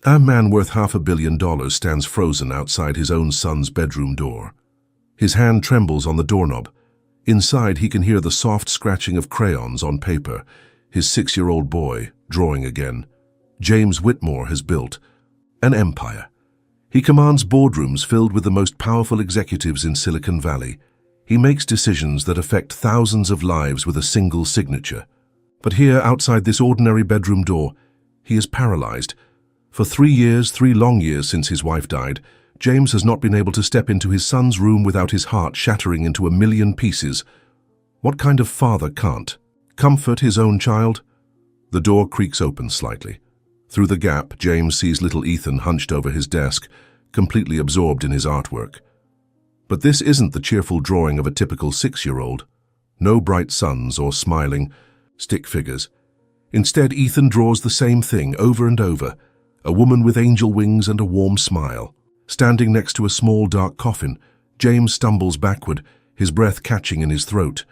A man worth $500 million stands frozen outside his own son's bedroom door. His hand trembles on the doorknob. Inside, he can hear the soft scratching of crayons on paper. His 6-year-old boy, drawing again. James Whitmore has built an empire. He commands boardrooms filled with the most powerful executives in Silicon Valley. He makes decisions that affect thousands of lives with a single signature. But here, outside this ordinary bedroom door, he is paralyzed. For 3 years, 3 long years since his wife died, James has not been able to step into his son's room without his heart shattering into a million pieces. What kind of father can't comfort his own child? The door creaks open slightly. Through the gap, James sees little Ethan hunched over his desk, completely absorbed in his artwork. But this isn't the cheerful drawing of a typical 6-year-old. No bright suns or smiling stick figures. Instead, Ethan draws the same thing over and over, a woman with angel wings and a warm smile. Standing next to a small dark coffin, James stumbles backward, his breath catching in his throat.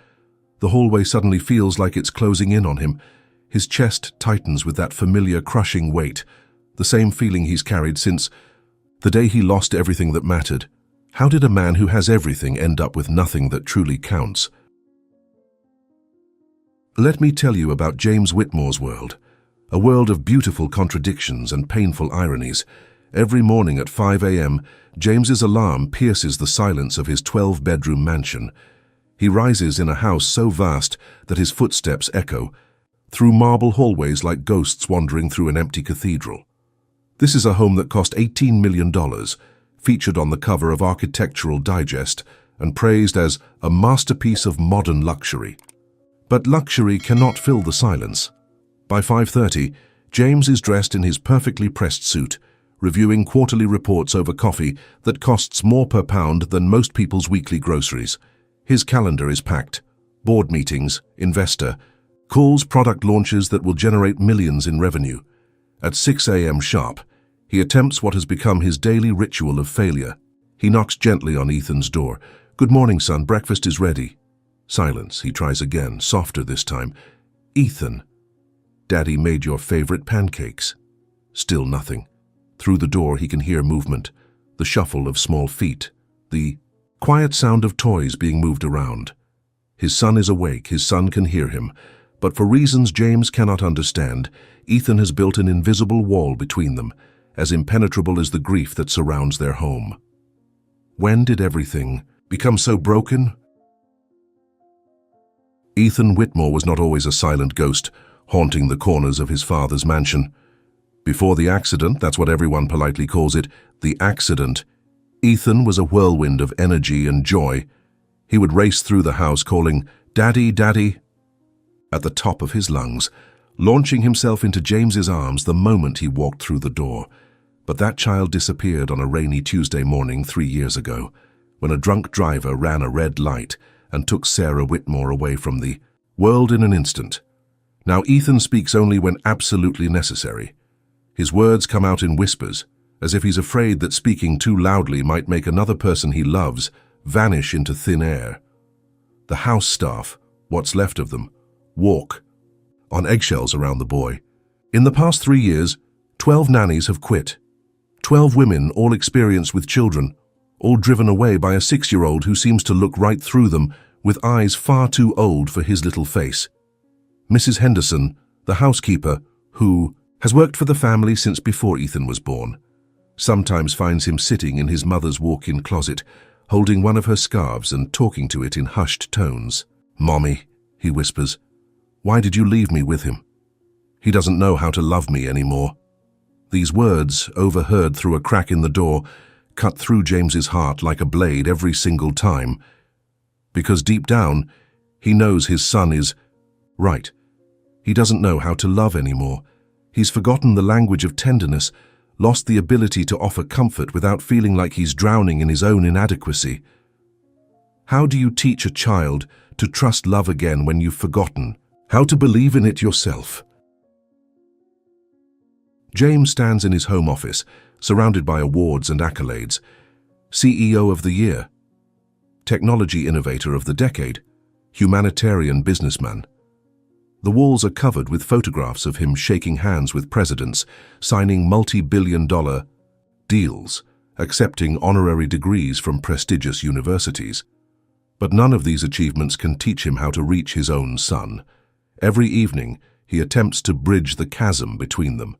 The hallway suddenly feels like it's closing in on him. His chest tightens with that familiar crushing weight, the same feeling he's carried since the day he lost everything that mattered. How did a man who has everything end up with nothing that truly counts? Let me tell you about James Whitmore's world, a world of beautiful contradictions and painful ironies. Every morning at 5 a.m., James's alarm pierces the silence of his 12-bedroom mansion. He rises in a house so vast that his footsteps echo, through marble hallways like ghosts wandering through an empty cathedral. This is a home that cost $18 million, featured on the cover of Architectural Digest, and praised as a masterpiece of modern luxury. But luxury cannot fill the silence. By 5:30, James is dressed in his perfectly pressed suit, reviewing quarterly reports over coffee that costs more per pound than most people's weekly groceries. His calendar is packed. Board meetings, investor, calls, product launches that will generate millions in revenue. At 6 a.m. sharp, he attempts what has become his daily ritual of failure. He knocks gently on Ethan's door. "Good morning, son. Breakfast is ready." Silence. He tries again, softer this time. "Ethan, Daddy made your favorite pancakes." Still nothing. Through the door he can hear movement, the shuffle of small feet, the quiet sound of toys being moved around. His son is awake, his son can hear him, but for reasons James cannot understand, Ethan has built an invisible wall between them, as impenetrable as the grief that surrounds their home. When did everything become so broken? Ethan Whitmore was not always a silent ghost, haunting the corners of his father's mansion. Before the accident, that's what everyone politely calls it, the accident, Ethan was a whirlwind of energy and joy. He would race through the house calling, "Daddy, Daddy," at the top of his lungs, launching himself into James's arms the moment he walked through the door. But that child disappeared on a rainy Tuesday morning 3 years ago, when a drunk driver ran a red light and took Sarah Whitmore away from the world in an instant. Now Ethan speaks only when absolutely necessary. His words come out in whispers, as if he's afraid that speaking too loudly might make another person he loves vanish into thin air. The house staff, what's left of them, walk on eggshells around the boy. In the past 3 years, 12 nannies have quit. 12 women, all experienced with children, all driven away by a 6-year-old who seems to look right through them with eyes far too old for his little face. Mrs. Henderson, the housekeeper, who has worked for the family since before Ethan was born, sometimes finds him sitting in his mother's walk-in closet, holding one of her scarves and talking to it in hushed tones. "Mommy," he whispers, "why did you leave me with him? He doesn't know how to love me anymore." These words, overheard through a crack in the door, cut through James's heart like a blade every single time. Because deep down, he knows his son is right. He doesn't know how to love anymore. He's forgotten the language of tenderness, lost the ability to offer comfort without feeling like he's drowning in his own inadequacy. How do you teach a child to trust love again when you've forgotten how to believe in it yourself? James stands in his home office, surrounded by awards and accolades. CEO of the Year, Technology Innovator of the Decade, Humanitarian Businessman. The walls are covered with photographs of him shaking hands with presidents, signing multi-billion-dollar deals, accepting honorary degrees from prestigious universities. But none of these achievements can teach him how to reach his own son. Every evening, he attempts to bridge the chasm between them.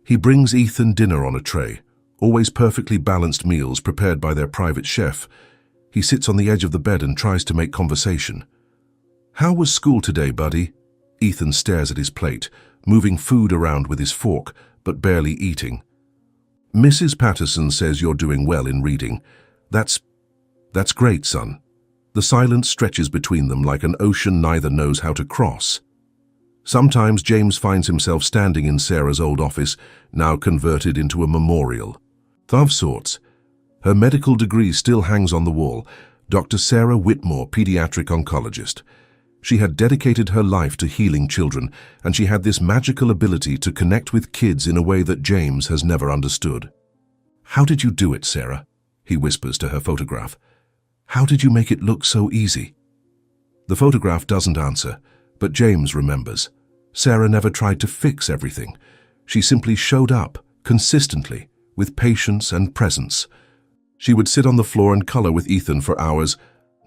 He brings Ethan dinner on a tray, always perfectly balanced meals prepared by their private chef. He sits on the edge of the bed and tries to make conversation. "How was school today, buddy?" Ethan stares at his plate, moving food around with his fork, but barely eating. "Mrs. Patterson says you're doing well in reading. That's great, son." The silence stretches between them like an ocean neither knows how to cross. Sometimes James finds himself standing in Sarah's old office, now converted into a memorial. Of sorts. Her medical degree still hangs on the wall. Dr. Sarah Whitmore, pediatric oncologist. She had dedicated her life to healing children, and she had this magical ability to connect with kids in a way that James has never understood. "How did you do it, Sarah?" he whispers to her photograph. "How did you make it look so easy?" The photograph doesn't answer, but James remembers. Sarah never tried to fix everything. She simply showed up, consistently, with patience and presence. She would sit on the floor and color with Ethan for hours,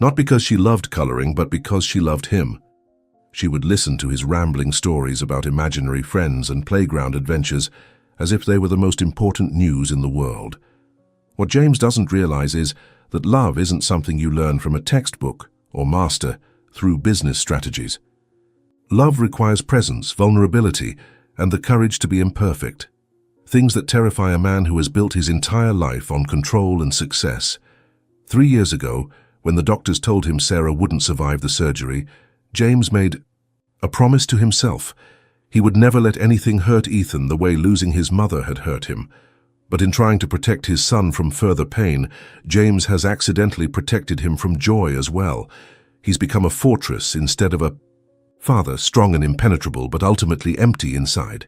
not because she loved coloring, but because she loved him. She would listen to his rambling stories about imaginary friends and playground adventures as if they were the most important news in the world. What James doesn't realize is that love isn't something you learn from a textbook or master through business strategies. Love requires presence, vulnerability, and the courage to be imperfect. Things that terrify a man who has built his entire life on control and success. 3 years ago, when the doctors told him Sarah wouldn't survive the surgery, James made a promise to himself. He would never let anything hurt Ethan the way losing his mother had hurt him. But in trying to protect his son from further pain, James has accidentally protected him from joy as well. He's become a fortress instead of a father, strong and impenetrable, but ultimately empty inside.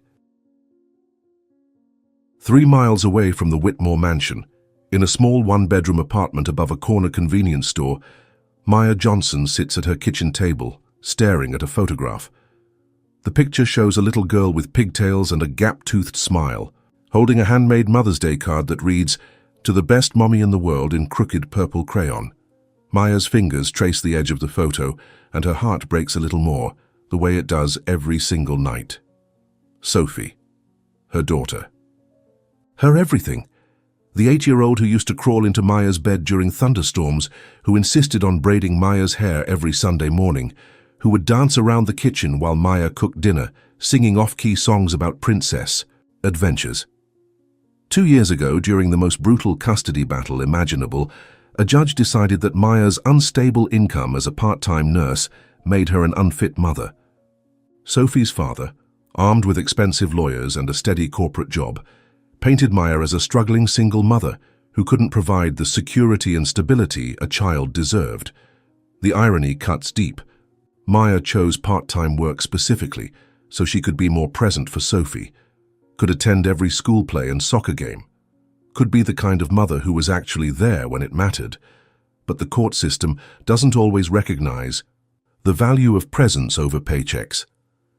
3 miles away from the Whitmore mansion, in a small one-bedroom apartment above a corner convenience store, Maya Johnson sits at her kitchen table, staring at a photograph. The picture shows a little girl with pigtails and a gap-toothed smile, holding a handmade Mother's Day card that reads, "To the best mommy in the world," in crooked purple crayon. Maya's fingers trace the edge of the photo, and her heart breaks a little more, the way it does every single night. Sophie, her daughter. Her everything. The 8-year-old who used to crawl into Maya's bed during thunderstorms, who insisted on braiding Maya's hair every Sunday morning, who would dance around the kitchen while Maya cooked dinner, singing off-key songs about princess adventures. 2 years ago, during the most brutal custody battle imaginable, a judge decided that Maya's unstable income as a part-time nurse made her an unfit mother. Sophie's father, armed with expensive lawyers and a steady corporate job, painted Maya as a struggling single mother who couldn't provide the security and stability a child deserved. The irony cuts deep. Maya chose part-time work specifically so she could be more present for Sophie, could attend every school play and soccer game, could be the kind of mother who was actually there when it mattered. But the court system doesn't always recognize the value of presence over paychecks.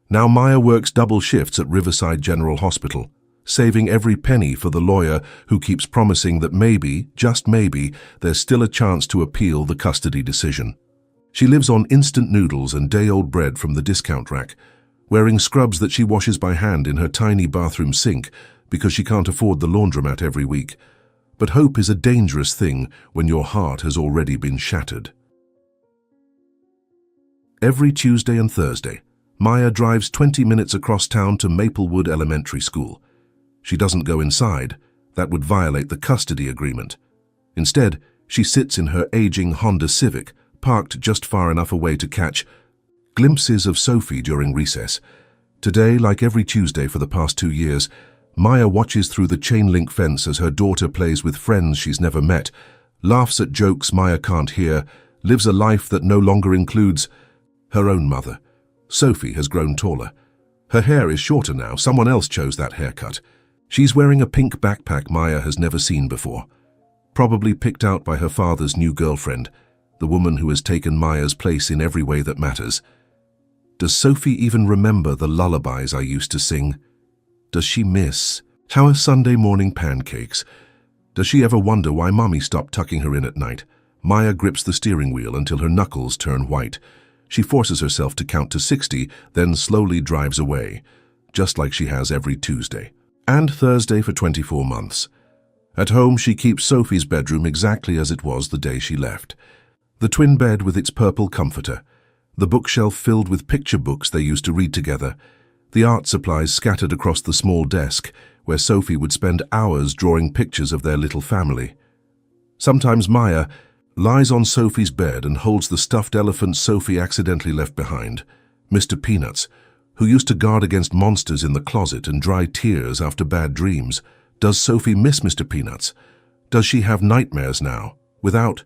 Now Maya works double shifts at Riverside General Hospital, saving every penny for the lawyer who keeps promising that maybe, just maybe, there's still a chance to appeal the custody decision. She lives on instant noodles and day-old bread from the discount rack, wearing scrubs that she washes by hand in her tiny bathroom sink because she can't afford the laundromat every week. But hope is a dangerous thing when your heart has already been shattered. Every Tuesday and Thursday, Maya drives 20 minutes across town to Maplewood Elementary School. She doesn't go inside. That would violate the custody agreement. Instead, she sits in her aging Honda Civic, parked just far enough away to catch glimpses of Sophie during recess. Today, like every Tuesday for the past 2 years, Maya watches through the chain-link fence as her daughter plays with friends she's never met, laughs at jokes Maya can't hear, lives a life that no longer includes her own mother. Sophie has grown taller. Her hair is shorter now. Someone else chose that haircut. She's wearing a pink backpack Maya has never seen before, probably picked out by her father's new girlfriend, the woman who has taken Maya's place in every way that matters. Does Sophie even remember the lullabies I used to sing? Does she miss our Sunday morning pancakes? Does she ever wonder why Mommy stopped tucking her in at night? Maya grips the steering wheel until her knuckles turn white. She forces herself to count to 60, then slowly drives away, just like she has every Tuesday and Thursday for 24 months. At home, she keeps Sophie's bedroom exactly as it was the day she left. The twin bed with its purple comforter, the bookshelf filled with picture books they used to read together, the art supplies scattered across the small desk where Sophie would spend hours drawing pictures of their little family. Sometimes Maya lies on Sophie's bed and holds the stuffed elephant Sophie accidentally left behind, Mr. Peanuts, who used to guard against monsters in the closet and dry tears after bad dreams. Does Sophie miss Mr. Peanuts? Does she have nightmares now, without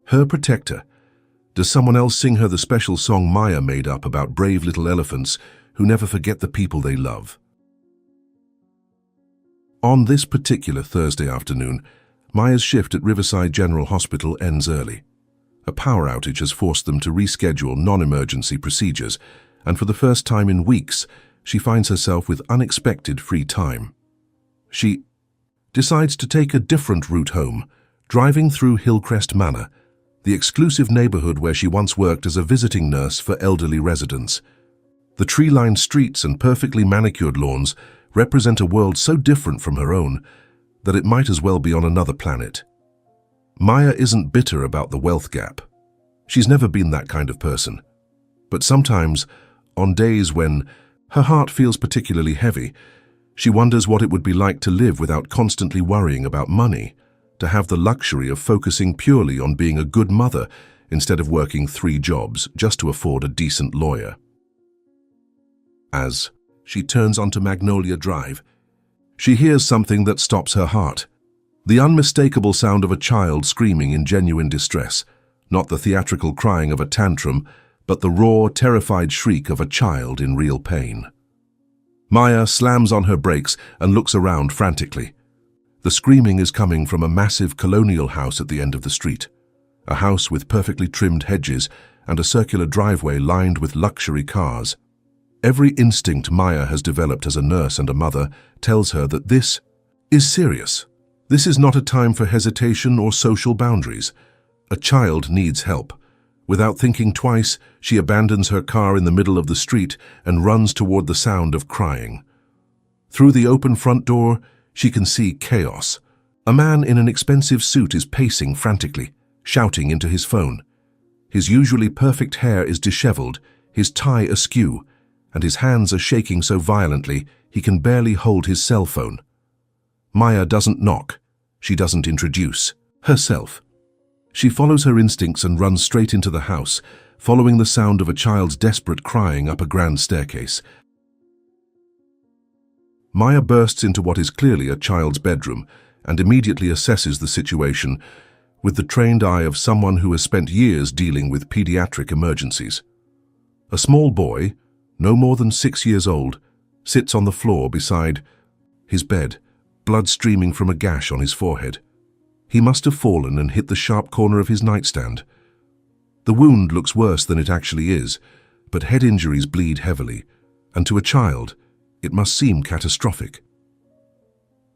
her protector? Does someone else sing her the special song Maya made up about brave little elephants who never forget the people they love? On this particular Thursday afternoon, Maya's shift at Riverside General Hospital ends early. A power outage has forced them to reschedule non-emergency procedures, and for the first time in weeks, she finds herself with unexpected free time. She decides to take a different route home, driving through Hillcrest Manor, the exclusive neighborhood where she once worked as a visiting nurse for elderly residents. The tree-lined streets and perfectly manicured lawns represent a world so different from her own that it might as well be on another planet. Maya isn't bitter about the wealth gap. She's never been that kind of person. But sometimes, on days when her heart feels particularly heavy, she wonders what it would be like to live without constantly worrying about money, to have the luxury of focusing purely on being a good mother instead of working 3 jobs just to afford a decent lawyer. As she turns onto Magnolia Drive, she hears something that stops her heart. The unmistakable sound of a child screaming in genuine distress, not the theatrical crying of a tantrum, but the raw, terrified shriek of a child in real pain. Maya slams on her brakes and looks around frantically. The screaming is coming from a massive colonial house at the end of the street, a house with perfectly trimmed hedges and a circular driveway lined with luxury cars. Every instinct Maya has developed as a nurse and a mother tells her that this is serious. This is not a time for hesitation or social boundaries. A child needs help. Without thinking twice, she abandons her car in the middle of the street and runs toward the sound of crying. Through the open front door, she can see chaos. A man in an expensive suit is pacing frantically, shouting into his phone. His usually perfect hair is disheveled, his tie askew, and his hands are shaking so violently he can barely hold his cell phone. Maya doesn't knock. She doesn't introduce herself. She follows her instincts and runs straight into the house, following the sound of a child's desperate crying up a grand staircase. Maya bursts into what is clearly a child's bedroom and immediately assesses the situation with the trained eye of someone who has spent years dealing with pediatric emergencies. A small boy, no more than 6 years old, sits on the floor beside his bed, blood streaming from a gash on his forehead. He must have fallen and hit the sharp corner of his nightstand. The wound looks worse than it actually is, but head injuries bleed heavily, and to a child, it must seem catastrophic.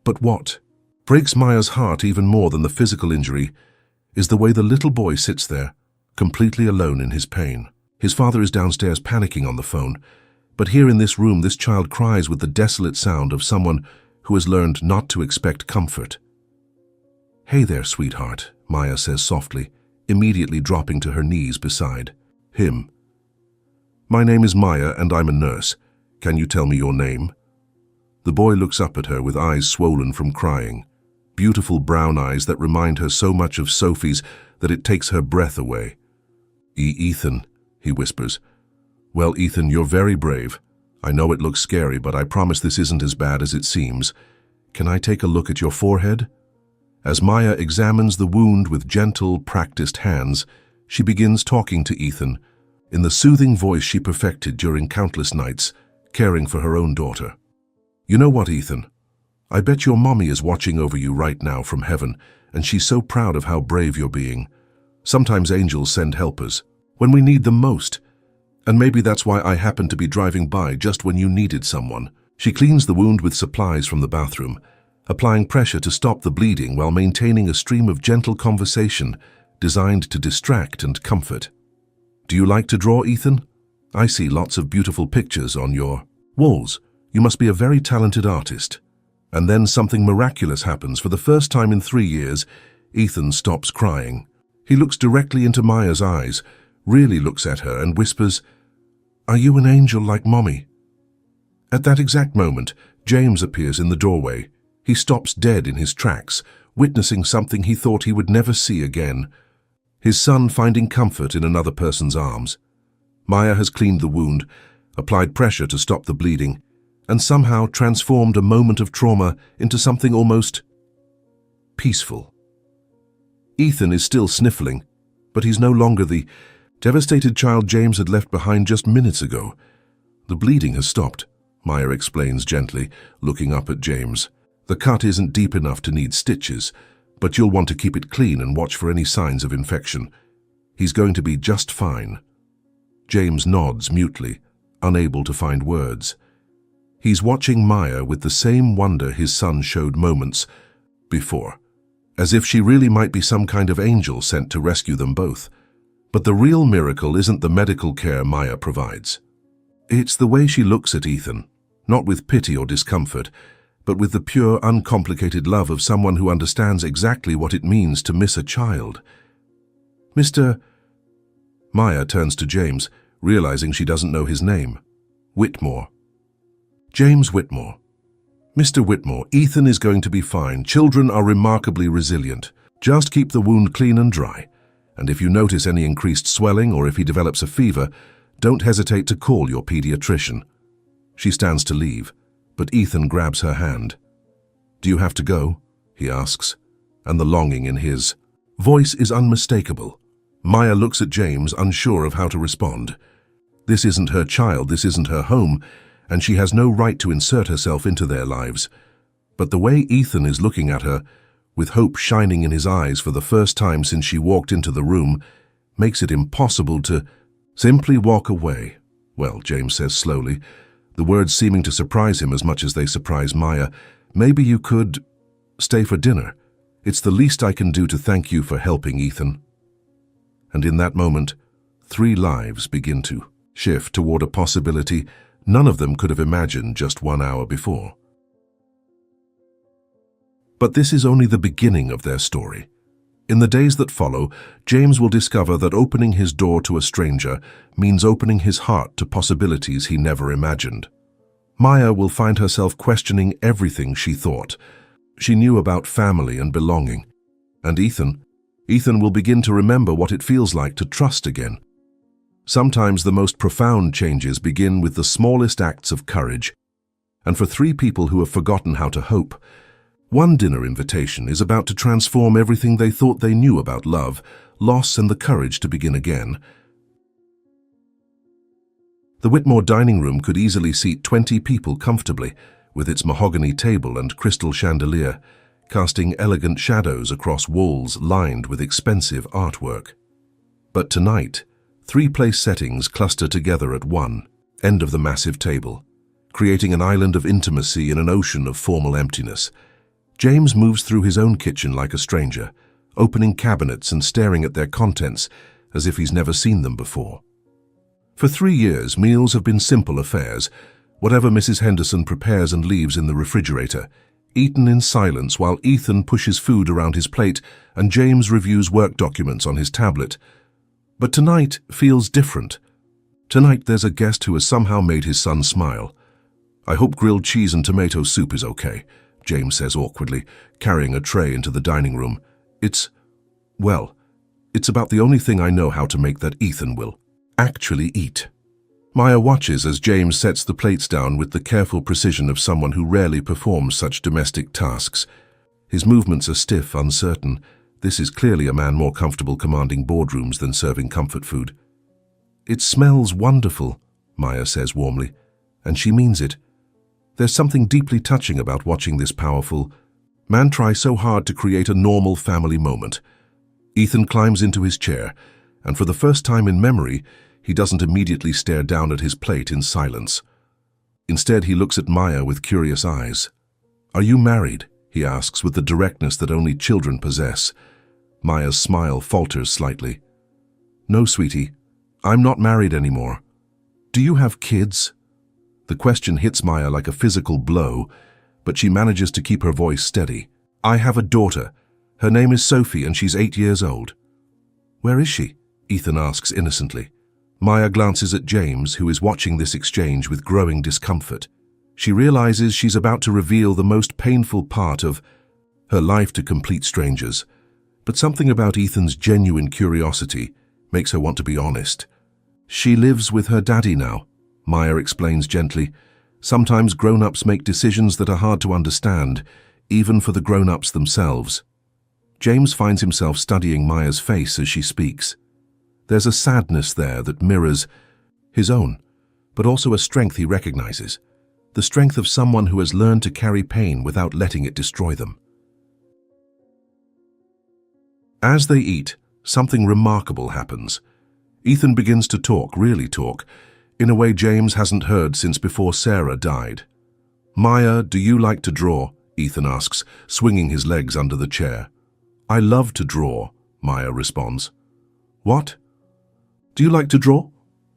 But what breaks Maya's heart even more than the physical injury is the way the little boy sits there, completely alone in his pain. His father is downstairs panicking on the phone, but here in this room this child cries with the desolate sound of someone who has learned not to expect comfort. "Hey there, sweetheart," Maya says softly, immediately dropping to her knees beside him. "My name is Maya and I'm a nurse. Can you tell me your name?" The boy looks up at her with eyes swollen from crying, beautiful brown eyes that remind her so much of Sophie's that it takes her breath away. Ethan," he whispers. "Well, Ethan, you're very brave. I know it looks scary, but I promise this isn't as bad as it seems. Can I take a look at your forehead?" As Maya examines the wound with gentle, practiced hands, she begins talking to Ethan in the soothing voice she perfected during countless nights, caring for her own daughter. "You know what, Ethan? I bet your mommy is watching over you right now from heaven, and she's so proud of how brave you're being. Sometimes angels send helpers when we need them most. And maybe that's why I happened to be driving by just when you needed someone. She cleans the wound with supplies from the bathroom, applying pressure to stop the bleeding while maintaining a stream of gentle conversation designed to distract and comfort. Do you like to draw, Ethan? I see lots of beautiful pictures on your walls. You must be a very talented artist. And then something miraculous happens. For the first time in 3 years, Ethan stops crying. He looks directly into Maya's eyes, really looks at her and whispers, "Are you an angel like Mommy?" At that exact moment, James appears in the doorway. He stops dead in his tracks, witnessing something he thought he would never see again. His son finding comfort in another person's arms. Maya has cleaned the wound, applied pressure to stop the bleeding, and somehow transformed a moment of trauma into something almost peaceful. Ethan is still sniffling, but he's no longer the devastated child James had left behind just minutes ago. The bleeding has stopped, Maya explains gently, looking up at James. The cut isn't deep enough to need stitches, but you'll want to keep it clean and watch for any signs of infection. He's going to be just fine. James nods mutely, unable to find words. He's watching Maya with the same wonder his son showed moments before, as if she really might be some kind of angel sent to rescue them both. But the real miracle isn't the medical care Maya provides. It's the way she looks at Ethan, not with pity or discomfort, but with the pure, uncomplicated love of someone who understands exactly what it means to miss a child. Mr. Maya turns to James, realizing she doesn't know his name. Whitmore. James Whitmore. Mr. Whitmore, Ethan is going to be fine. Children are remarkably resilient. Just keep the wound clean and dry. And if you notice any increased swelling or if he develops a fever, don't hesitate to call your pediatrician. She stands to leave, but Ethan grabs her hand. Do you have to go? He asks, and the longing in his voice is unmistakable. Maya looks at James, unsure of how to respond. This isn't her child, this isn't her home, and she has no right to insert herself into their lives. But the way Ethan is looking at her, with hope shining in his eyes for the first time since she walked into the room, makes it impossible to simply walk away. Well, James says slowly, the words seeming to surprise him as much as they surprise Maya. Maybe you could stay for dinner. It's the least I can do to thank you for helping, Ethan. And in that moment, 3 lives begin to shift toward a possibility none of them could have imagined just 1 hour before. But this is only the beginning of their story. In the days that follow, James will discover that opening his door to a stranger means opening his heart to possibilities he never imagined. Maya will find herself questioning everything she thought she knew about family and belonging. And Ethan will begin to remember what it feels like to trust again. Sometimes the most profound changes begin with the smallest acts of courage. And for 3 people who have forgotten how to hope, one dinner invitation is about to transform everything they thought they knew about love, loss, and the courage to begin again. The Whitmore dining room could easily seat 20 people comfortably, with its mahogany table and crystal chandelier, casting elegant shadows across walls lined with expensive artwork. But tonight, 3 place settings cluster together at one end of the massive table, creating an island of intimacy in an ocean of formal emptiness. James moves through his own kitchen like a stranger, opening cabinets and staring at their contents as if he's never seen them before. For 3 years, meals have been simple affairs, whatever Mrs. Henderson prepares and leaves in the refrigerator, eaten in silence while Ethan pushes food around his plate and James reviews work documents on his tablet. But tonight feels different. Tonight there's a guest who has somehow made his son smile. I hope grilled cheese and tomato soup is okay, James says awkwardly, carrying a tray into the dining room. It's about the only thing I know how to make that Ethan will actually eat. Maya watches as James sets the plates down with the careful precision of someone who rarely performs such domestic tasks. His movements are stiff, uncertain. This is clearly a man more comfortable commanding boardrooms than serving comfort food. It smells wonderful, Maya says warmly, and she means it. There's something deeply touching about watching this powerful man try so hard to create a normal family moment. Ethan climbs into his chair, and for the first time in memory, He doesn't immediately stare down at his plate in silence. Instead, he looks at Maya with curious eyes. "Are you married?" he asks with the directness that only children possess. Maya's smile falters slightly. "No, sweetie, I'm not married anymore. Do you have kids?" The question hits Maya like a physical blow, but she manages to keep her voice steady. "I have a daughter. Her name is Sophie and she's 8 years old." "Where is she?" Ethan asks innocently. Maya glances at James, who is watching this exchange with growing discomfort. She realizes she's about to reveal the most painful part of her life to complete strangers. But something about Ethan's genuine curiosity makes her want to be honest. "She lives with her daddy now," Maya explains gently. "Sometimes grown-ups make decisions that are hard to understand, even for the grown-ups themselves." James finds himself studying Maya's face as she speaks. There's a sadness there that mirrors his own, but also a strength he recognizes. The strength of someone who has learned to carry pain without letting it destroy them. As they eat, something remarkable happens. Ethan begins to talk, really talk, in a way James hasn't heard since before Sarah died. "Maya, do you like to draw?" Ethan asks, swinging his legs under the chair. "I love to draw," Maya responds. "What? Do you like to draw?"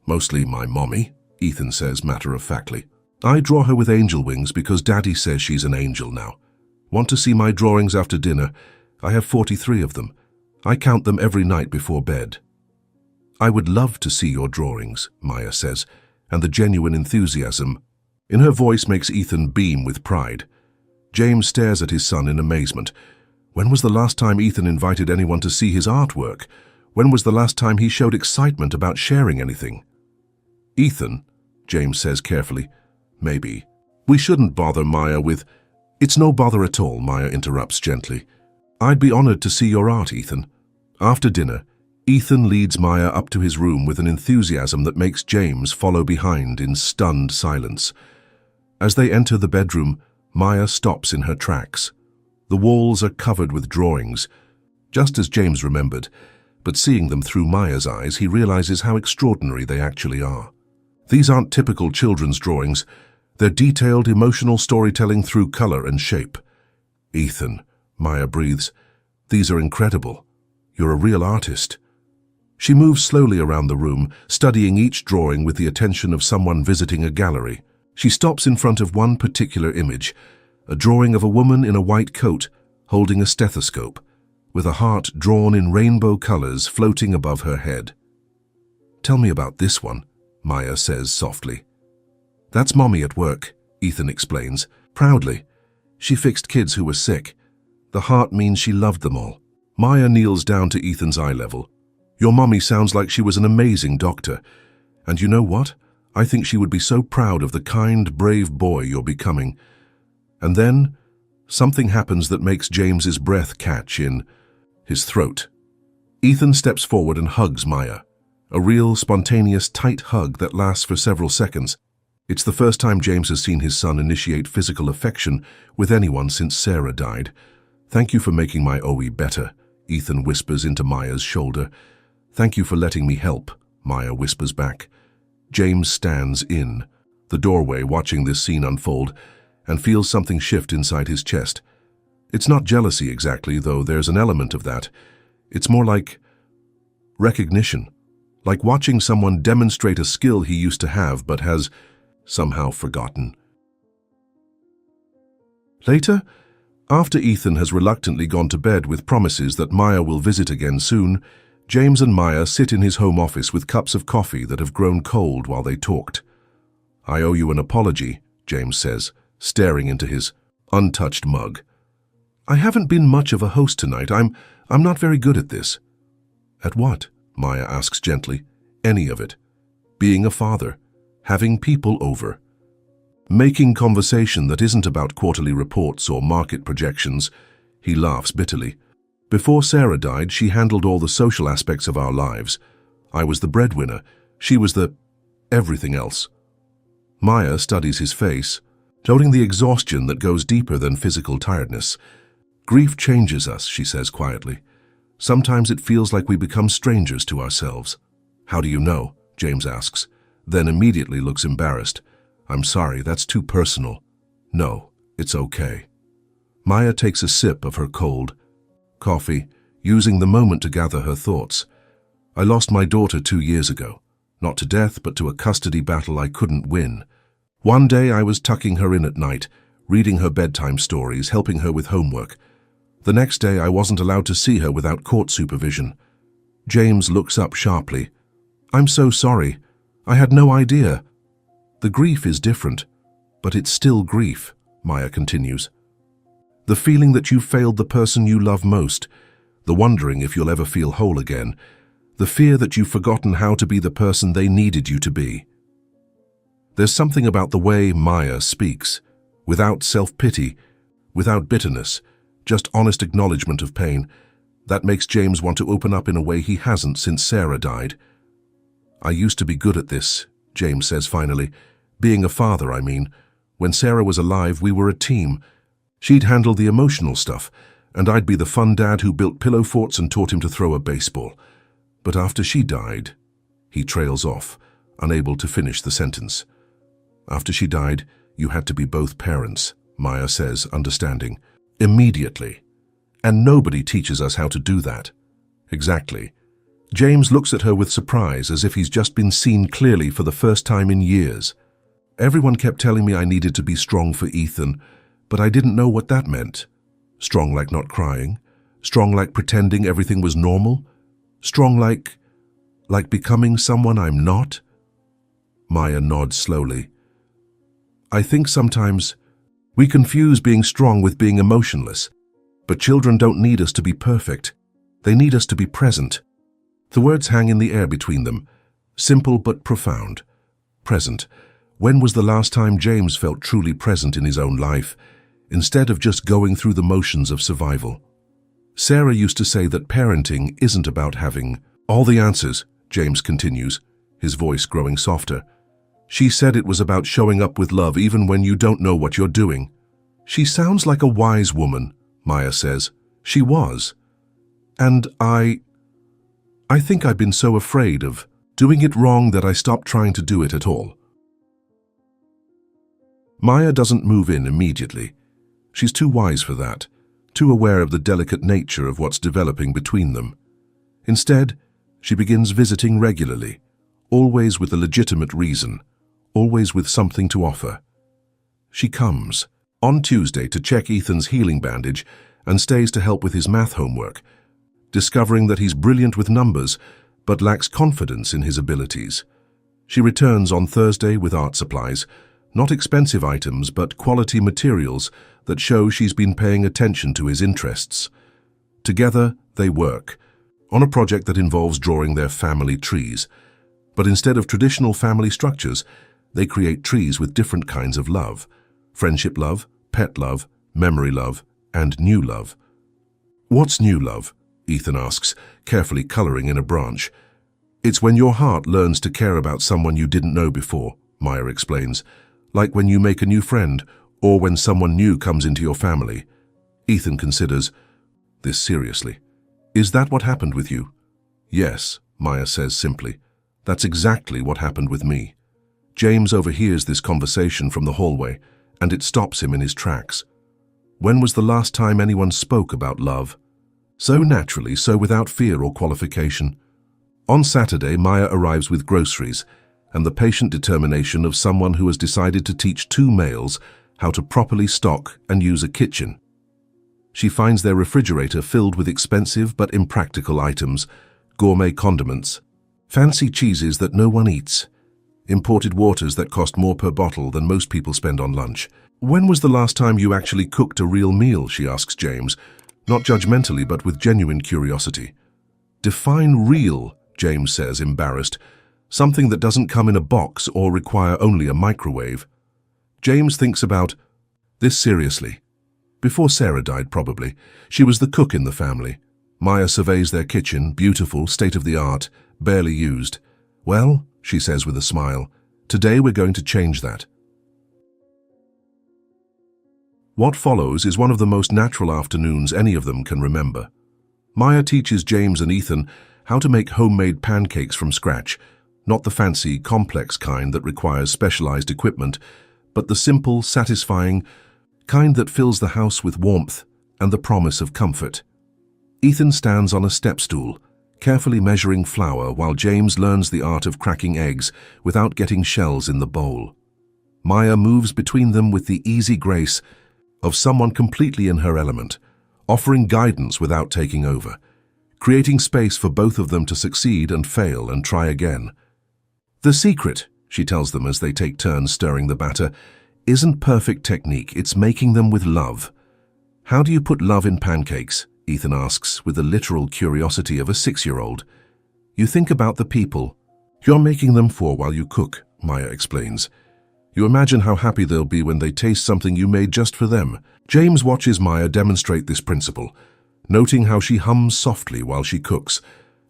"Mostly my mommy," Ethan says matter-of-factly. "I draw her with angel wings because Daddy says she's an angel now. Want to see my drawings after dinner? I have 43 of them. I count them every night before bed." "I would love to see your drawings," Maya says, and the genuine enthusiasm in her voice makes Ethan beam with pride. James stares at his son in amazement. When was the last time Ethan invited anyone to see his artwork? When was the last time he showed excitement about sharing anything? "Ethan," James says carefully, "maybe we shouldn't bother Maya with—" "It's no bother at all," Maya interrupts gently. "I'd be honored to see your art, Ethan." After dinner, Ethan leads Maya up to his room with an enthusiasm that makes James follow behind in stunned silence. As they enter the bedroom, Maya stops in her tracks. The walls are covered with drawings, just as James remembered, but seeing them through Maya's eyes, he realizes how extraordinary they actually are. These aren't typical children's drawings. They're detailed, emotional storytelling through color and shape. "Ethan," Maya breathes, "these are incredible. You're a real artist." She moves slowly around the room, studying each drawing with the attention of someone visiting a gallery. She stops in front of one particular image, a drawing of a woman in a white coat holding a stethoscope, with a heart drawn in rainbow colors floating above her head. "Tell me about this one," Maya says softly. "That's Mommy at work," Ethan explains, proudly. "She fixed kids who were sick. The heart means she loved them all." Maya kneels down to Ethan's eye level. "Your mommy sounds like she was an amazing doctor. And you know what? I think she would be so proud of the kind, brave boy you're becoming." And then, something happens that makes James's breath catch in his throat. Ethan steps forward and hugs Maya. A real, spontaneous, tight hug that lasts for several seconds. It's the first time James has seen his son initiate physical affection with anyone since Sarah died. "Thank you for making my OE better," Ethan whispers into Maya's shoulder. "Thank you for letting me help," Maya whispers back. James stands in the doorway watching this scene unfold and feels something shift inside his chest. It's not jealousy exactly, though there's an element of that. It's more like recognition, like watching someone demonstrate a skill he used to have but has somehow forgotten. Later, after Ethan has reluctantly gone to bed with promises that Maya will visit again soon, James and Maya sit in his home office with cups of coffee that have grown cold while they talked. "I owe you an apology," James says, staring into his untouched mug. "I haven't been much of a host tonight. I'm not very good at this." "At what?" Maya asks gently. "Any of it. Being a father, having people over, making conversation that isn't about quarterly reports or market projections." He laughs bitterly. "Before Sarah died, she handled all the social aspects of our lives. I was the breadwinner. She was the everything else." Maya studies his face, noting the exhaustion that goes deeper than physical tiredness. "Grief changes us," she says quietly. "Sometimes it feels like we become strangers to ourselves." "How do you know?" James asks, then immediately looks embarrassed. I'm sorry, that's too personal. No, it's okay. Maya takes a sip of her cold coffee, using the moment to gather her thoughts. I lost my daughter 2 years ago, not to death, but to a custody battle I couldn't win. One day I was tucking her in at night, reading her bedtime stories, helping her with homework. The next day I wasn't allowed to see her without court supervision. James looks up sharply. I'm so sorry. I had no idea. The grief is different, but it's still grief, Maya continues. The feeling that you failed the person you love most, the wondering if you'll ever feel whole again, the fear that you've forgotten how to be the person they needed you to be. There's something about the way Maya speaks, without self-pity, without bitterness, just honest acknowledgement of pain, that makes James want to open up in a way he hasn't since Sarah died. I used to be good at this, James says finally. Being a father, I mean. When Sarah was alive, we were a team. She'd handle the emotional stuff, and I'd be the fun dad who built pillow forts and taught him to throw a baseball. But after she died, he trails off, unable to finish the sentence. After she died, you had to be both parents, Maya says, understanding. Immediately. And nobody teaches us how to do that. Exactly. James looks at her with surprise, as if he's just been seen clearly for the first time in years. Everyone kept telling me I needed to be strong for Ethan, but I didn't know what that meant. Strong like not crying? Strong like pretending everything was normal? Strong like becoming someone I'm not? Maya nods slowly. I think sometimes we confuse being strong with being emotionless. But children don't need us to be perfect. They need us to be present. The words hang in the air between them. Simple but profound. Present. When was the last time James felt truly present in his own life, instead of just going through the motions of survival? Sarah used to say that parenting isn't about having all the answers, James continues, his voice growing softer. She said it was about showing up with love even when you don't know what you're doing. She sounds like a wise woman, Maya says. She was. And I think I've been so afraid of doing it wrong that I stopped trying to do it at all. Maya doesn't move in immediately. She's too wise for that, too aware of the delicate nature of what's developing between them. Instead, she begins visiting regularly, always with a legitimate reason, always with something to offer. She comes on Tuesday to check Ethan's healing bandage and stays to help with his math homework, discovering that he's brilliant with numbers but lacks confidence in his abilities. She returns on Thursday with art supplies, not expensive items but quality materials that show she's been paying attention to his interests. Together, they work on a project that involves drawing their family trees. But instead of traditional family structures, they create trees with different kinds of love: friendship love, pet love, memory love, and new love. What's new love? Ethan asks, carefully coloring in a branch. It's when your heart learns to care about someone you didn't know before, Maya explains, like when you make a new friend or when someone new comes into your family. Ethan considers this seriously. Is that what happened with you? Yes, Maya says simply. That's exactly what happened with me. James overhears this conversation from the hallway, and it stops him in his tracks. When was the last time anyone spoke about love? So naturally, so without fear or qualification. On Saturday, Maya arrives with groceries and the patient determination of someone who has decided to teach 2 males how to properly stock and use a kitchen. She finds their refrigerator filled with expensive but impractical items, gourmet condiments, fancy cheeses that no one eats, imported waters that cost more per bottle than most people spend on lunch. When was the last time you actually cooked a real meal, she asks James, not judgmentally but with genuine curiosity. Define real, James says, embarrassed. Something that doesn't come in a box or require only a microwave. James thinks about this seriously. Before Sarah died, probably, she was the cook in the family. Maya surveys their kitchen, beautiful, state-of-the-art, barely used. Well, she says with a smile, today we're going to change that. What follows is one of the most natural afternoons any of them can remember. Maya teaches James and Ethan how to make homemade pancakes from scratch, Not the fancy, complex kind that requires specialized equipment, but the simple, satisfying kind that fills the house with warmth and the promise of comfort. Ethan stands on a step stool, carefully measuring flour while James learns the art of cracking eggs without getting shells in the bowl. Maya moves between them with the easy grace of someone completely in her element, offering guidance without taking over, creating space for both of them to succeed and fail and try again. The secret, she tells them as they take turns stirring the batter, isn't perfect technique, it's making them with love. How do you put love in pancakes? Ethan asks with the literal curiosity of a 6-year-old. You think about the people you're making them for while you cook, Maya explains. You imagine how happy they'll be when they taste something you made just for them. James watches Maya demonstrate this principle, noting how she hums softly while she cooks,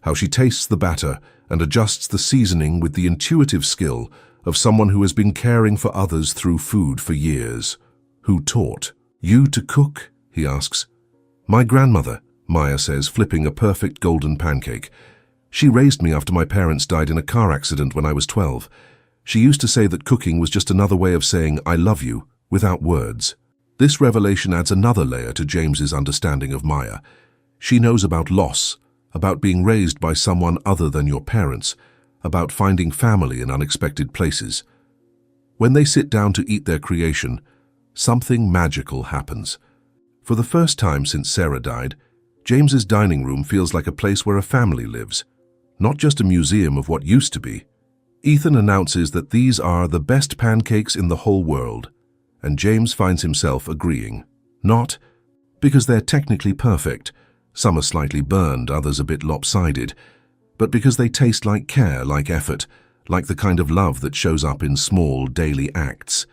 how she tastes the batter and adjusts the seasoning with the intuitive skill of someone who has been caring for others through food for years. Who taught you to cook? He asks. My grandmother, Maya says, flipping a perfect golden pancake. She raised me after my parents died in a car accident when I was 12. She used to say that cooking was just another way of saying I love you without words. This revelation adds another layer to James's understanding of Maya. She knows about loss, about being raised by someone other than your parents, about finding family in unexpected places. When they sit down to eat their creation, something magical happens. For the first time since Sarah died, James's dining room feels like a place where a family lives, not just a museum of what used to be. Ethan announces that these are the best pancakes in the whole world, and James finds himself agreeing. Not because they're technically perfect, some are slightly burned, others a bit lopsided, but because they taste like care, like effort, like the kind of love that shows up in small, daily acts.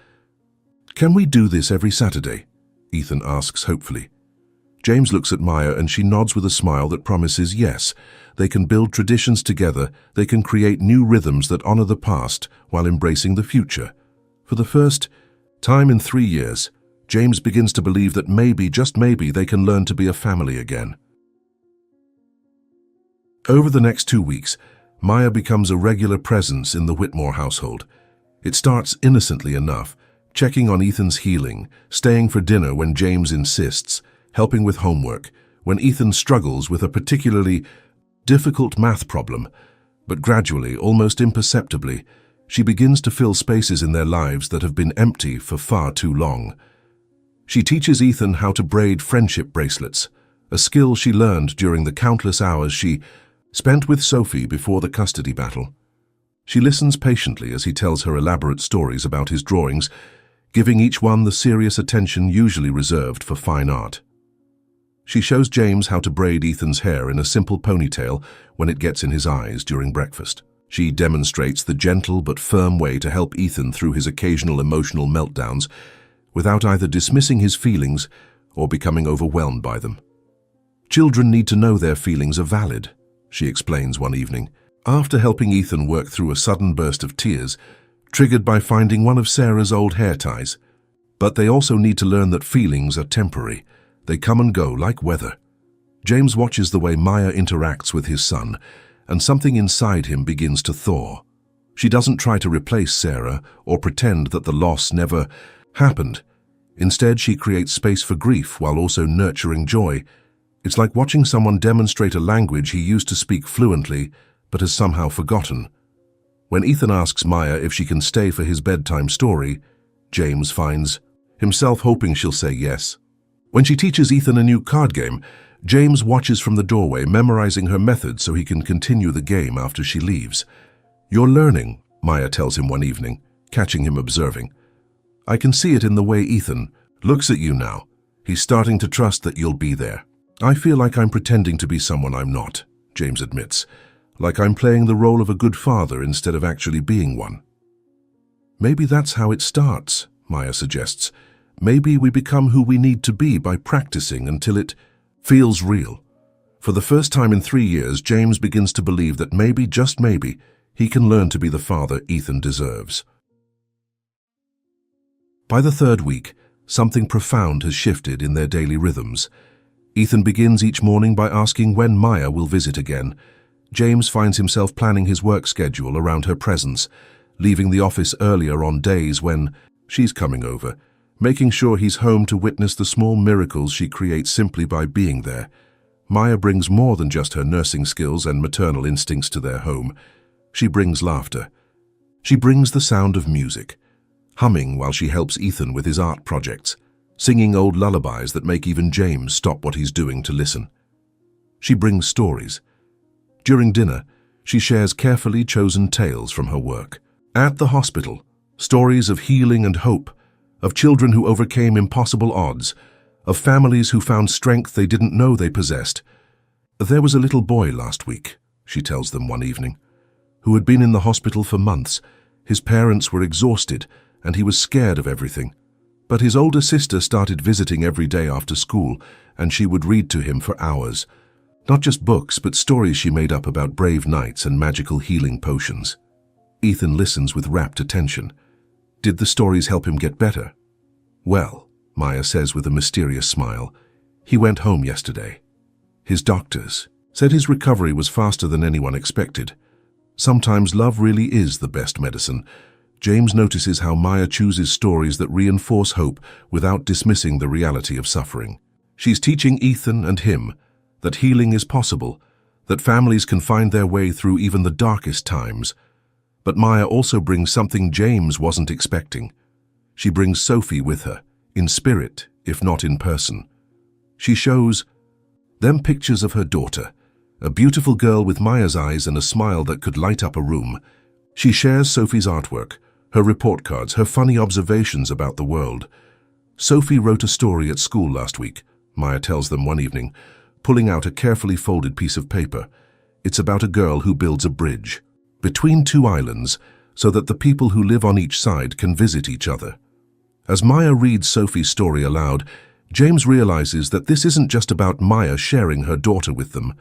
Can we do this every Saturday? Ethan asks hopefully. James looks at Maya and she nods with a smile that promises yes. They can build traditions together, they can create new rhythms that honor the past while embracing the future. For the first time in 3 years, James begins to believe that maybe, just maybe, they can learn to be a family again. Over the next 2 weeks, Maya becomes a regular presence in the Whitmore household. It starts innocently enough, checking on Ethan's healing, staying for dinner when James insists, helping with homework, when Ethan struggles with a particularly difficult math problem. But gradually, almost imperceptibly, she begins to fill spaces in their lives that have been empty for far too long. She teaches Ethan how to braid friendship bracelets, a skill she learned during the countless hours she spent with Sophie before the custody battle. She listens patiently as he tells her elaborate stories about his drawings, giving each one the serious attention usually reserved for fine art. She shows James how to braid Ethan's hair in a simple ponytail when it gets in his eyes during breakfast. She demonstrates the gentle but firm way to help Ethan through his occasional emotional meltdowns without either dismissing his feelings or becoming overwhelmed by them. Children need to know their feelings are valid, she explains one evening, after helping Ethan work through a sudden burst of tears, triggered by finding one of Sarah's old hair ties. But they also need to learn that feelings are temporary. They come and go like weather. James watches the way Maya interacts with his son, and something inside him begins to thaw. She doesn't try to replace Sarah or pretend that the loss never happened. Instead, she creates space for grief while also nurturing joy. It's like watching someone demonstrate a language he used to speak fluently, but has somehow forgotten. When Ethan asks Maya if she can stay for his bedtime story, James finds himself hoping she'll say yes. When she teaches Ethan a new card game, James watches from the doorway, memorizing her method so he can continue the game after she leaves. You're learning, Maya tells him one evening, catching him observing. I can see it in the way Ethan looks at you now. He's starting to trust that you'll be there. I feel like I'm pretending to be someone I'm not, James admits. Like I'm playing the role of a good father instead of actually being one. Maybe that's how it starts, Maya suggests. Maybe we become who we need to be by practicing until it feels real. For the first time in 3 years, James begins to believe that maybe, just maybe, he can learn to be the father Ethan deserves. By the 3rd week, something profound has shifted in their daily rhythms. Ethan begins each morning by asking when Maya will visit again, James finds himself planning his work schedule around her presence, leaving the office earlier on days when she's coming over, making sure he's home to witness the small miracles she creates simply by being there. Maya brings more than just her nursing skills and maternal instincts to their home. She brings laughter. She brings the sound of music, humming while she helps Ethan with his art projects, singing old lullabies that make even James stop what he's doing to listen. She brings stories. During dinner, she shares carefully chosen tales from her work. At the hospital, stories of healing and hope, of children who overcame impossible odds, of families who found strength they didn't know they possessed. There was a little boy last week, she tells them one evening, who had been in the hospital for months. His parents were exhausted, and he was scared of everything. But his older sister started visiting every day after school, and she would read to him for hours. Not just books, but stories she made up about brave knights and magical healing potions. Ethan listens with rapt attention. Did the stories help him get better? Well, Maya says with a mysterious smile, he went home yesterday. His doctors said his recovery was faster than anyone expected. Sometimes love really is the best medicine. James notices how Maya chooses stories that reinforce hope without dismissing the reality of suffering. She's teaching Ethan and him that healing is possible, that families can find their way through even the darkest times. But Maya also brings something James wasn't expecting. She brings Sophie with her, in spirit, if not in person. She shows them pictures of her daughter, a beautiful girl with Maya's eyes and a smile that could light up a room. She shares Sophie's artwork, her report cards, her funny observations about the world. Sophie wrote a story at school last week, Maya tells them one evening, pulling out a carefully folded piece of paper. It's about a girl who builds a bridge between two islands so that the people who live on each side can visit each other. As Maya reads Sophie's story aloud, James realizes that this isn't just about Maya sharing her daughter with them.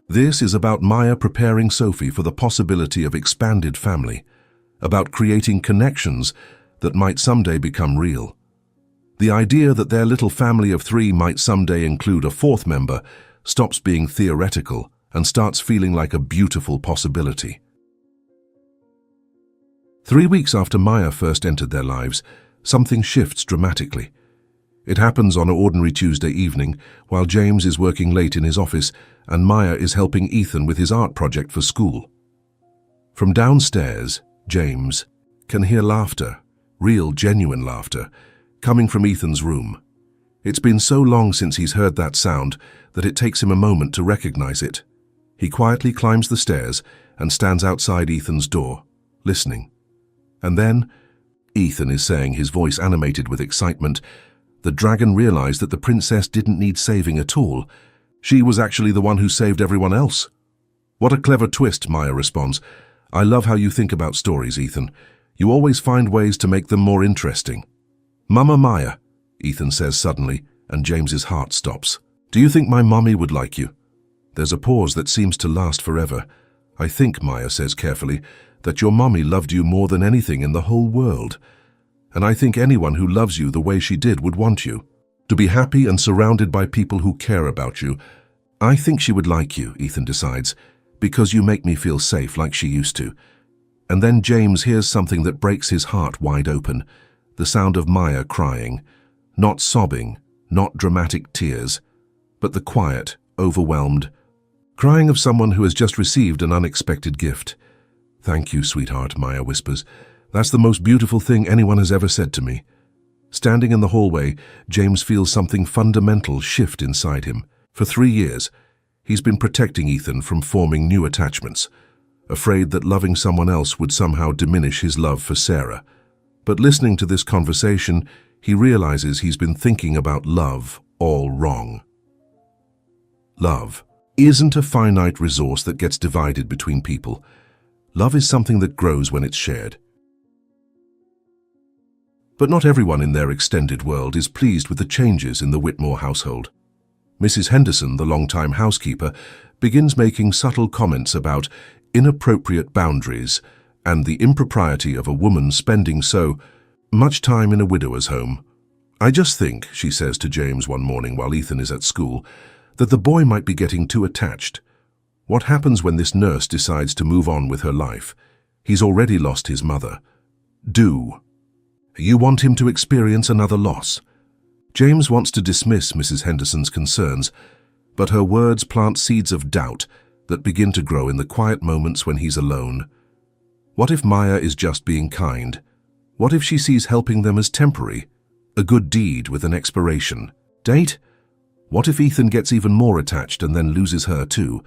This is about Maya preparing Sophie for the possibility of expanded family, about creating connections that might someday become real. The idea that their little family of 3 might someday include a 4th member stops being theoretical and starts feeling like a beautiful possibility. 3 weeks after Maya first entered their lives, something shifts dramatically. It happens on an ordinary Tuesday evening, while James is working late in his office and Maya is helping Ethan with his art project for school. From downstairs, James can hear laughter, real, genuine laughter, coming from Ethan's room. It's been so long since he's heard that sound that it takes him a moment to recognize it. He quietly climbs the stairs and stands outside Ethan's door, listening. And then, Ethan is saying, his voice animated with excitement, the dragon realized that the princess didn't need saving at all. She was actually the one who saved everyone else. What a clever twist, Maya responds. I love how you think about stories, Ethan. You always find ways to make them more interesting. Mama Maya, Ethan says suddenly, and James's heart stops. Do you think my mommy would like you? There's a pause that seems to last forever. I think, Maya says carefully, that your mommy loved you more than anything in the whole world. And I think anyone who loves you the way she did would want you. To be happy and surrounded by people who care about you. I think she would like you, Ethan decides, because you make me feel safe like she used to. And then James hears something that breaks his heart wide open. The sound of Maya crying. Not sobbing, not dramatic tears, but the quiet, overwhelmed crying of someone who has just received an unexpected gift. Thank you, sweetheart, Maya whispers. That's the most beautiful thing anyone has ever said to me. Standing in the hallway, James feels something fundamental shift inside him. For 3 years, he's been protecting Ethan from forming new attachments, afraid that loving someone else would somehow diminish his love for Sarah. But listening to this conversation, he realizes he's been thinking about love all wrong. Love isn't a finite resource that gets divided between people. Love is something that grows when it's shared. But not everyone in their extended world is pleased with the changes in the Whitmore household. Mrs. Henderson, the longtime housekeeper, begins making subtle comments about inappropriate boundaries and the impropriety of a woman spending so much time in a widower's home. I just think, she says to James one morning while Ethan is at school, that the boy might be getting too attached. What happens when this nurse decides to move on with her life? He's already lost his mother. Do you want him to experience another loss? James wants to dismiss Mrs. Henderson's concerns, but her words plant seeds of doubt that begin to grow in the quiet moments when he's alone. What if Maya is just being kind? What if she sees helping them as temporary, a good deed with an expiration date? What if Ethan gets even more attached and then loses her too?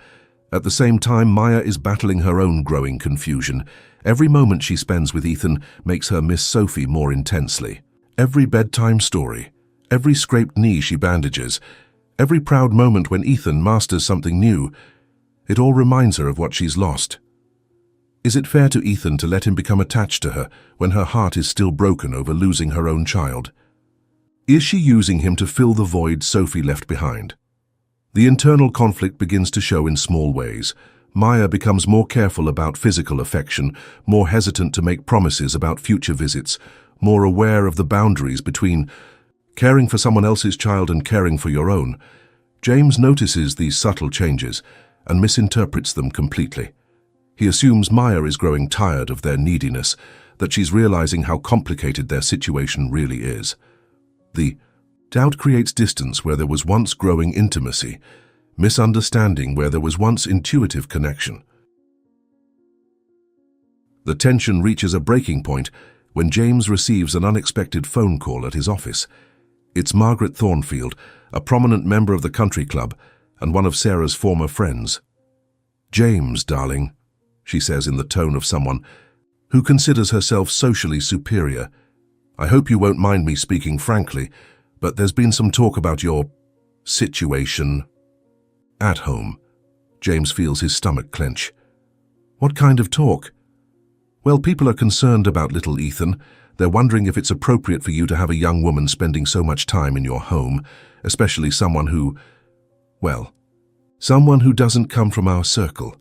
At the same time, Maya is battling her own growing confusion. Every moment she spends with Ethan makes her miss Sophie more intensely. Every bedtime story, every scraped knee she bandages, every proud moment when Ethan masters something new, it all reminds her of what she's lost. Is it fair to Ethan to let him become attached to her when her heart is still broken over losing her own child? Is she using him to fill the void Sophie left behind? The internal conflict begins to show in small ways. Maya becomes more careful about physical affection, more hesitant to make promises about future visits, more aware of the boundaries between caring for someone else's child and caring for your own. James notices these subtle changes and misinterprets them completely. He assumes Maya is growing tired of their neediness, that she's realizing how complicated their situation really is. The doubt creates distance where there was once growing intimacy, misunderstanding where there was once intuitive connection. The tension reaches a breaking point when James receives an unexpected phone call at his office. It's Margaret Thornfield, a prominent member of the country club and one of Sarah's former friends. "James, darling," she says in the tone of someone who considers herself socially superior, "I hope you won't mind me speaking frankly, but there's been some talk about your situation at home." James feels his stomach clench. "What kind of talk?" "Well, people are concerned about little Ethan. They're wondering if it's appropriate for you to have a young woman spending so much time in your home, especially someone who doesn't come from our circle."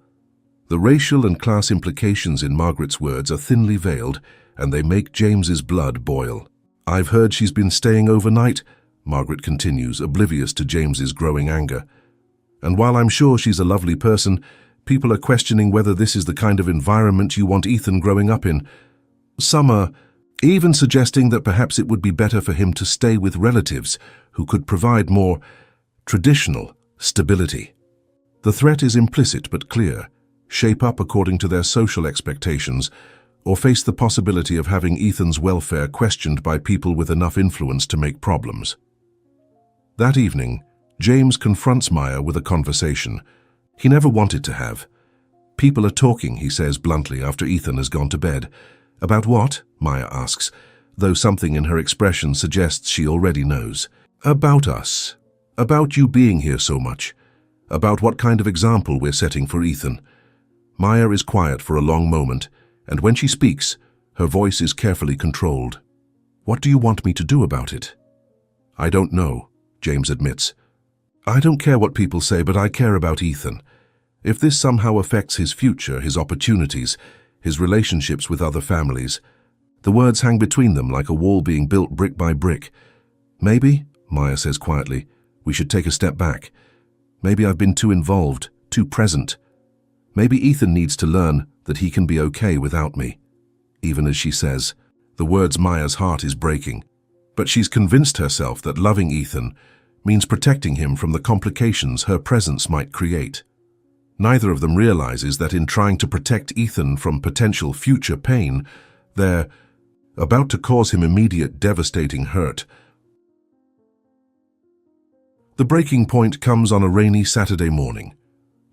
The racial and class implications in Margaret's words are thinly veiled, and they make James's blood boil. "I've heard she's been staying overnight," Margaret continues, oblivious to James's growing anger. "And while I'm sure she's a lovely person, people are questioning whether this is the kind of environment you want Ethan growing up in. Some are even suggesting that perhaps it would be better for him to stay with relatives who could provide more traditional stability." The threat is implicit but clear: shape up according to their social expectations, or face the possibility of having Ethan's welfare questioned by people with enough influence to make problems. That evening, James confronts Maya with a conversation he never wanted to have. "People are talking," he says bluntly after Ethan has gone to bed. "About what?" Maya asks, though something in her expression suggests she already knows. "About us. About you being here so much. About what kind of example we're setting for Ethan." Maya is quiet for a long moment, and when she speaks, her voice is carefully controlled. "What do you want me to do about it?" "I don't know," James admits. "I don't care what people say, but I care about Ethan. If this somehow affects his future, his opportunities, his relationships with other families." The words hang between them like a wall being built brick by brick. "Maybe," Maya says quietly, "we should take a step back. Maybe I've been too involved, too present. Maybe Ethan needs to learn that he can be okay without me." Even as she says the words, Maya's heart is breaking. But she's convinced herself that loving Ethan means protecting him from the complications her presence might create. Neither of them realizes that in trying to protect Ethan from potential future pain, they're about to cause him immediate, devastating hurt. The breaking point comes on a rainy Saturday morning.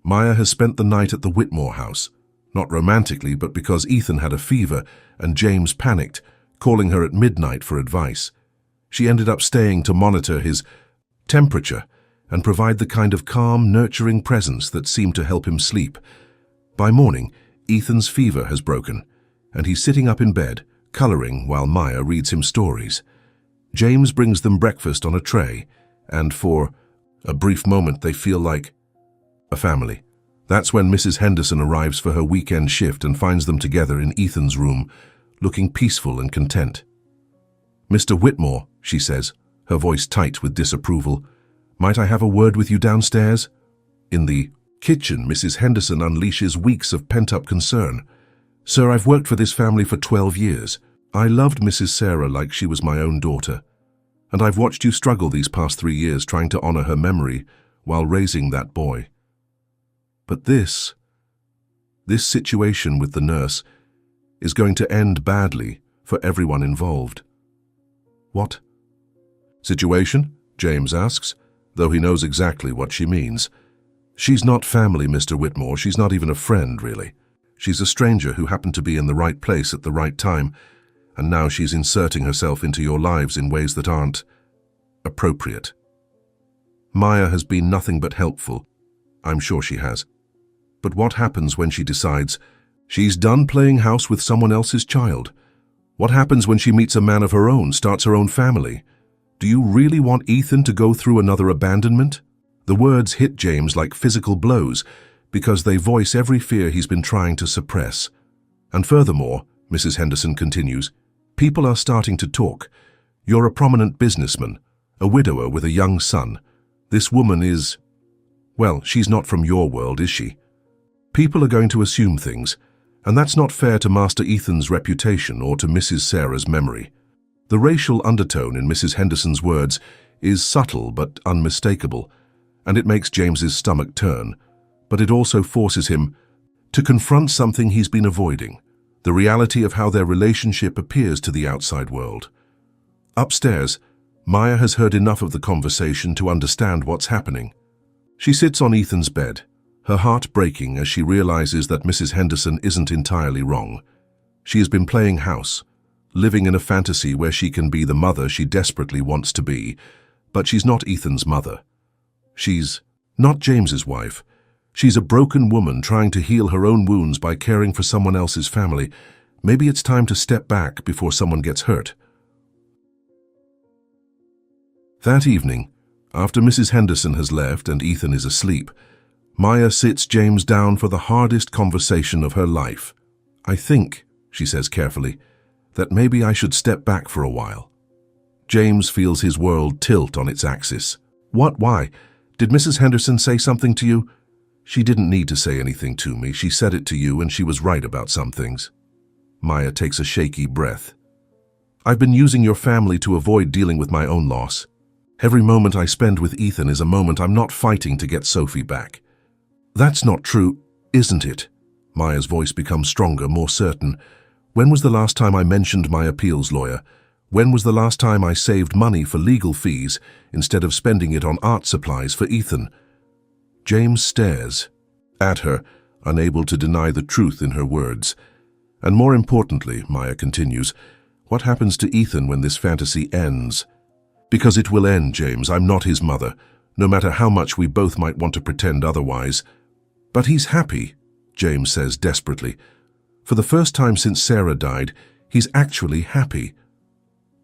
Maya has spent the night at the Whitmore house, not romantically, but because Ethan had a fever and James panicked, calling her at midnight for advice. She ended up staying to monitor his temperature and provide the kind of calm, nurturing presence that seemed to help him sleep. By morning, Ethan's fever has broken, and he's sitting up in bed, coloring while Maya reads him stories. James brings them breakfast on a tray, and for a brief moment they feel like a family. That's when Mrs. Henderson arrives for her weekend shift and finds them together in Ethan's room, looking peaceful and content. "Mr. Whitmore," she says, her voice tight with disapproval, "might I have a word with you downstairs?" In the kitchen, Mrs. Henderson unleashes weeks of pent-up concern. "Sir, I've worked for this family for 12 years. I loved Mrs. Sarah like she was my own daughter. And I've watched you struggle these past 3 years trying to honor her memory while raising that boy. But this situation with the nurse is going to end badly for everyone involved." "What situation?" James asks, though he knows exactly what she means. "She's not family, Mr. Whitmore. She's not even a friend, really. She's a stranger who happened to be in the right place at the right time, and now she's inserting herself into your lives in ways that aren't appropriate. Maya has been nothing but helpful. I'm sure she has. But what happens when she decides she's done playing house with someone else's child? What happens when she meets a man of her own, starts her own family? Do you really want Ethan to go through another abandonment?" The words hit James like physical blows because they voice every fear he's been trying to suppress. "And furthermore," Mrs. Henderson continues, "people are starting to talk. You're a prominent businessman, a widower with a young son. This woman is, well, she's not from your world, is she? People are going to assume things, and that's not fair to Master Ethan's reputation or to Mrs. Sarah's memory." The racial undertone in Mrs. Henderson's words is subtle but unmistakable, and it makes James's stomach turn, but it also forces him to confront something he's been avoiding, the reality of how their relationship appears to the outside world. Upstairs, Maya has heard enough of the conversation to understand what's happening. She sits on Ethan's bed, her heart breaking as she realizes that Mrs. Henderson isn't entirely wrong. She has been playing house, living in a fantasy where she can be the mother she desperately wants to be, but she's not Ethan's mother. She's not James's wife. She's a broken woman trying to heal her own wounds by caring for someone else's family. Maybe it's time to step back before someone gets hurt. That evening, after Mrs. Henderson has left and Ethan is asleep, Maya sits James down for the hardest conversation of her life. "I think," she says carefully, "that maybe I should step back for a while." James feels his world tilt on its axis. "What? Why? Did Mrs. Henderson say something to you?" "She didn't need to say anything to me. She said it to you, and she was right about some things." Maya takes a shaky breath. "I've been using your family to avoid dealing with my own loss. Every moment I spend with Ethan is a moment I'm not fighting to get Sophie back." "That's not true, isn't it?" Maya's voice becomes stronger, more certain. "When was the last time I mentioned my appeals lawyer? When was the last time I saved money for legal fees instead of spending it on art supplies for Ethan?" James stares at her, unable to deny the truth in her words. "And more importantly," Maya continues, "what happens to Ethan when this fantasy ends? Because it will end, James. I'm not his mother, no matter how much we both might want to pretend otherwise." "But he's happy," James says desperately. "For the first time since Sarah died, he's actually happy."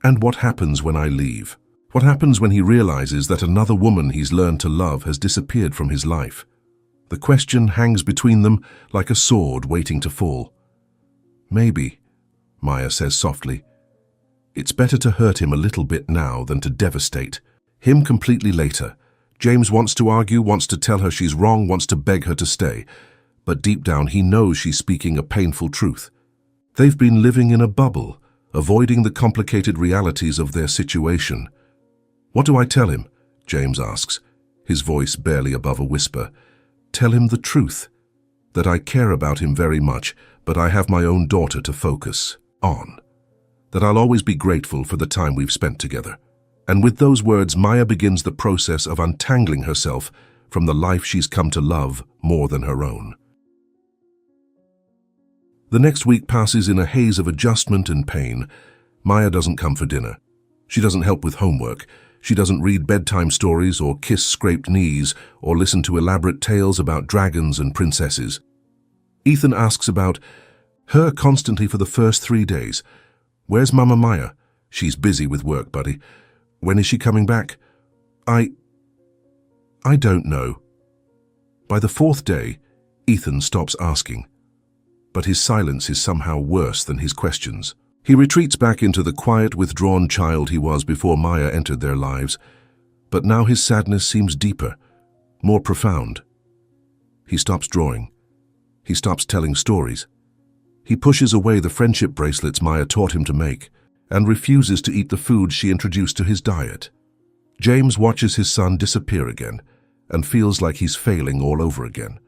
"And what happens when I leave? What happens when he realizes that another woman he's learned to love has disappeared from his life?" The question hangs between them like a sword waiting to fall. "Maybe," Maya says softly, "it's better to hurt him a little bit now than to devastate him completely later." James wants to argue, wants to tell her she's wrong, wants to beg her to stay. But deep down he knows she's speaking a painful truth. They've been living in a bubble, avoiding the complicated realities of their situation. "What do I tell him?" James asks, his voice barely above a whisper. "Tell him the truth, that I care about him very much, but I have my own daughter to focus on. That I'll always be grateful for the time we've spent together." And with those words, Maya begins the process of untangling herself from the life she's come to love more than her own. The next week passes in a haze of adjustment and pain. Maya doesn't come for dinner. She doesn't help with homework. She doesn't read bedtime stories or kiss scraped knees or listen to elaborate tales about dragons and princesses. Ethan asks about her constantly for the first 3 days. "Where's Mama Maya?" "She's busy with work, buddy." "When is she coming back?" I don't know." By the 4th day, Ethan stops asking. But his silence is somehow worse than his questions. He retreats back into the quiet, withdrawn child he was before Maya entered their lives. But now his sadness seems deeper, more profound. He stops drawing. He stops telling stories. He pushes away the friendship bracelets Maya taught him to make and refuses to eat the food she introduced to his diet. James watches his son disappear again and feels like he's failing all over again.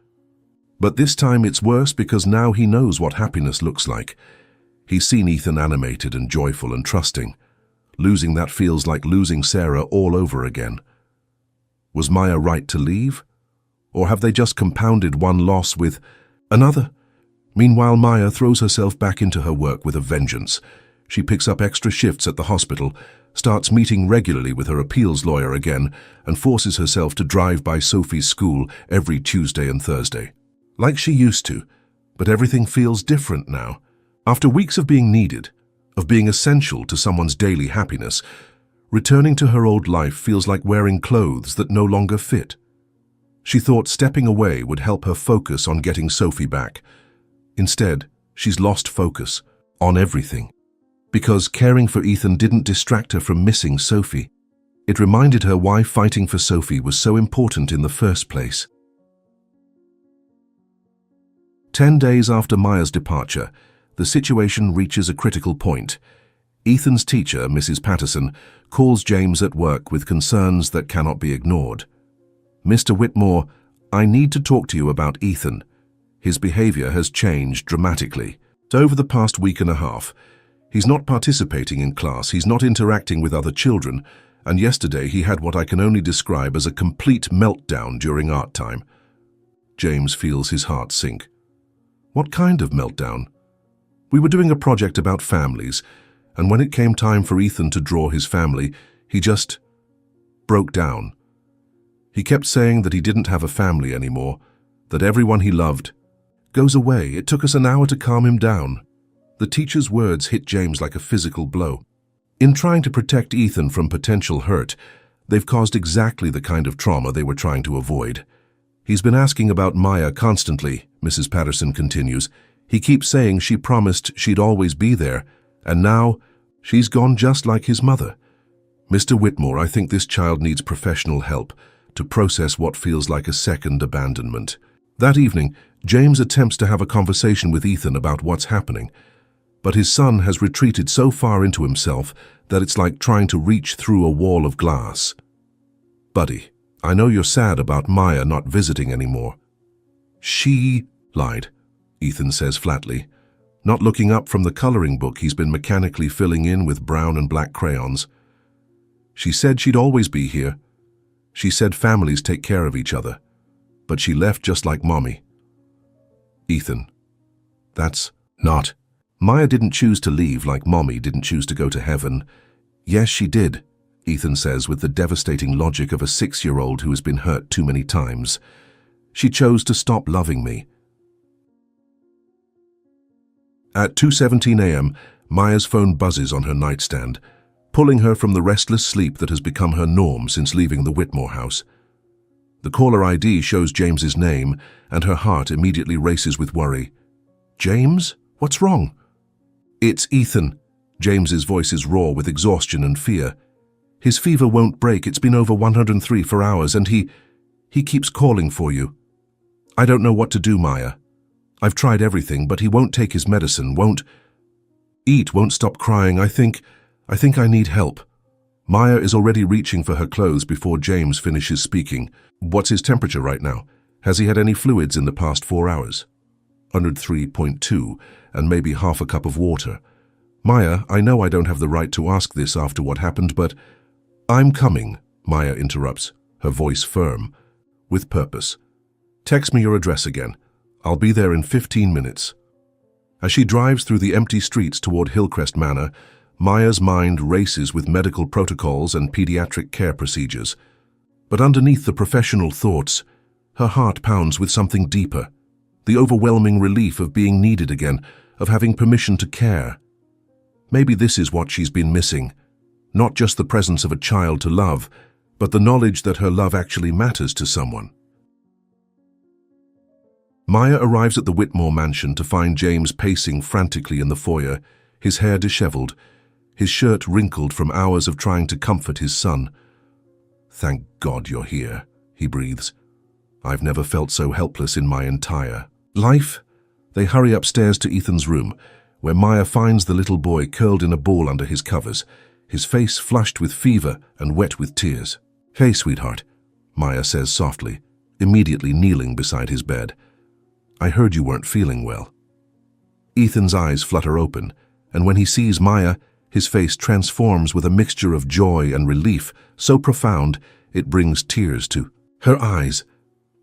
But this time it's worse because now he knows what happiness looks like. He's seen Ethan animated and joyful and trusting. Losing that feels like losing Sarah all over again. Was Maya right to leave? Or have they just compounded one loss with another? Meanwhile, Maya throws herself back into her work with a vengeance. She picks up extra shifts at the hospital, starts meeting regularly with her appeals lawyer again, and forces herself to drive by Sophie's school every Tuesday and Thursday. Like she used to, but everything feels different now. After weeks of being needed, of being essential to someone's daily happiness, returning to her old life feels like wearing clothes that no longer fit. She thought stepping away would help her focus on getting Sophie back. Instead, she's lost focus on everything. Because caring for Ethan didn't distract her from missing Sophie. It reminded her why fighting for Sophie was so important in the first place. 10 days after Maya's departure, the situation reaches a critical point. Ethan's teacher, Mrs. Patterson, calls James at work with concerns that cannot be ignored. "Mr. Whitmore, I need to talk to you about Ethan. His behavior has changed dramatically. Over the past week and a half, he's not participating in class, he's not interacting with other children, and yesterday he had what I can only describe as a complete meltdown during art time." James feels his heart sink. What kind of meltdown? We were doing a project about families, and when it came time for Ethan to draw his family, he just broke down. He kept saying that he didn't have a family anymore, that everyone he loved goes away. It took us an hour to calm him down. The teacher's words hit James like a physical blow. In trying to protect Ethan from potential hurt, they've caused exactly the kind of trauma they were trying to avoid. He's been asking about Maya constantly, Mrs. Patterson continues. He keeps saying she promised she'd always be there, and now she's gone just like his mother. Mr. Whitmore, I think this child needs professional help to process what feels like a second abandonment. That evening, James attempts to have a conversation with Ethan about what's happening, but his son has retreated so far into himself that it's like trying to reach through a wall of glass. "Buddy, I know you're sad about Maya not visiting anymore." "She lied," Ethan says flatly, not looking up from the coloring book he's been mechanically filling in with brown and black crayons. "She said she'd always be here. She said families take care of each other, but she left just like Mommy." Ethan, that's not. Maya didn't choose to leave like Mommy didn't choose to go to heaven. "Yes, she did," Ethan says with the devastating logic of a 6-year-old who has been hurt too many times. "She chose to stop loving me." At 2:17 a.m., Maya's phone buzzes on her nightstand, pulling her from the restless sleep that has become her norm since leaving the Whitmore house. The caller ID shows James's name, and her heart immediately races with worry. "James? What's wrong?" "It's Ethan." James's voice is raw with exhaustion and fear. "His fever won't break. It's been over 103 for hours, and he keeps calling for you." "I don't know what to do, Maya. I've tried everything, but he won't take his medicine, won't eat, won't stop crying. I think I need help." Maya is already reaching for her clothes before James finishes speaking. "What's his temperature right now? Has he had any fluids in the past 4 hours?" 103.2, and maybe half a cup of water. "Maya, I know I don't have the right to ask this after what happened, but—" "I'm coming," Maya interrupts, her voice firm, with purpose. "Text me your address again. I'll be there in 15 minutes. As she drives through the empty streets toward Hillcrest Manor, Maya's mind races with medical protocols and pediatric care procedures. But underneath the professional thoughts, her heart pounds with something deeper, the overwhelming relief of being needed again, of having permission to care. Maybe this is what she's been missing, not just the presence of a child to love, but the knowledge that her love actually matters to someone. Maya arrives at the Whitmore mansion to find James pacing frantically in the foyer, his hair disheveled, his shirt wrinkled from hours of trying to comfort his son. "Thank God you're here," he breathes. I've never felt so helpless in my entire life. They hurry upstairs to Ethan's room, where Maya finds the little boy curled in a ball under his covers, his face flushed with fever and wet with tears. "Hey, sweetheart," Maya says softly, immediately kneeling beside his bed. "I heard you weren't feeling well." Ethan's eyes flutter open, and when he sees Maya, his face transforms with a mixture of joy and relief so profound it brings tears to her eyes.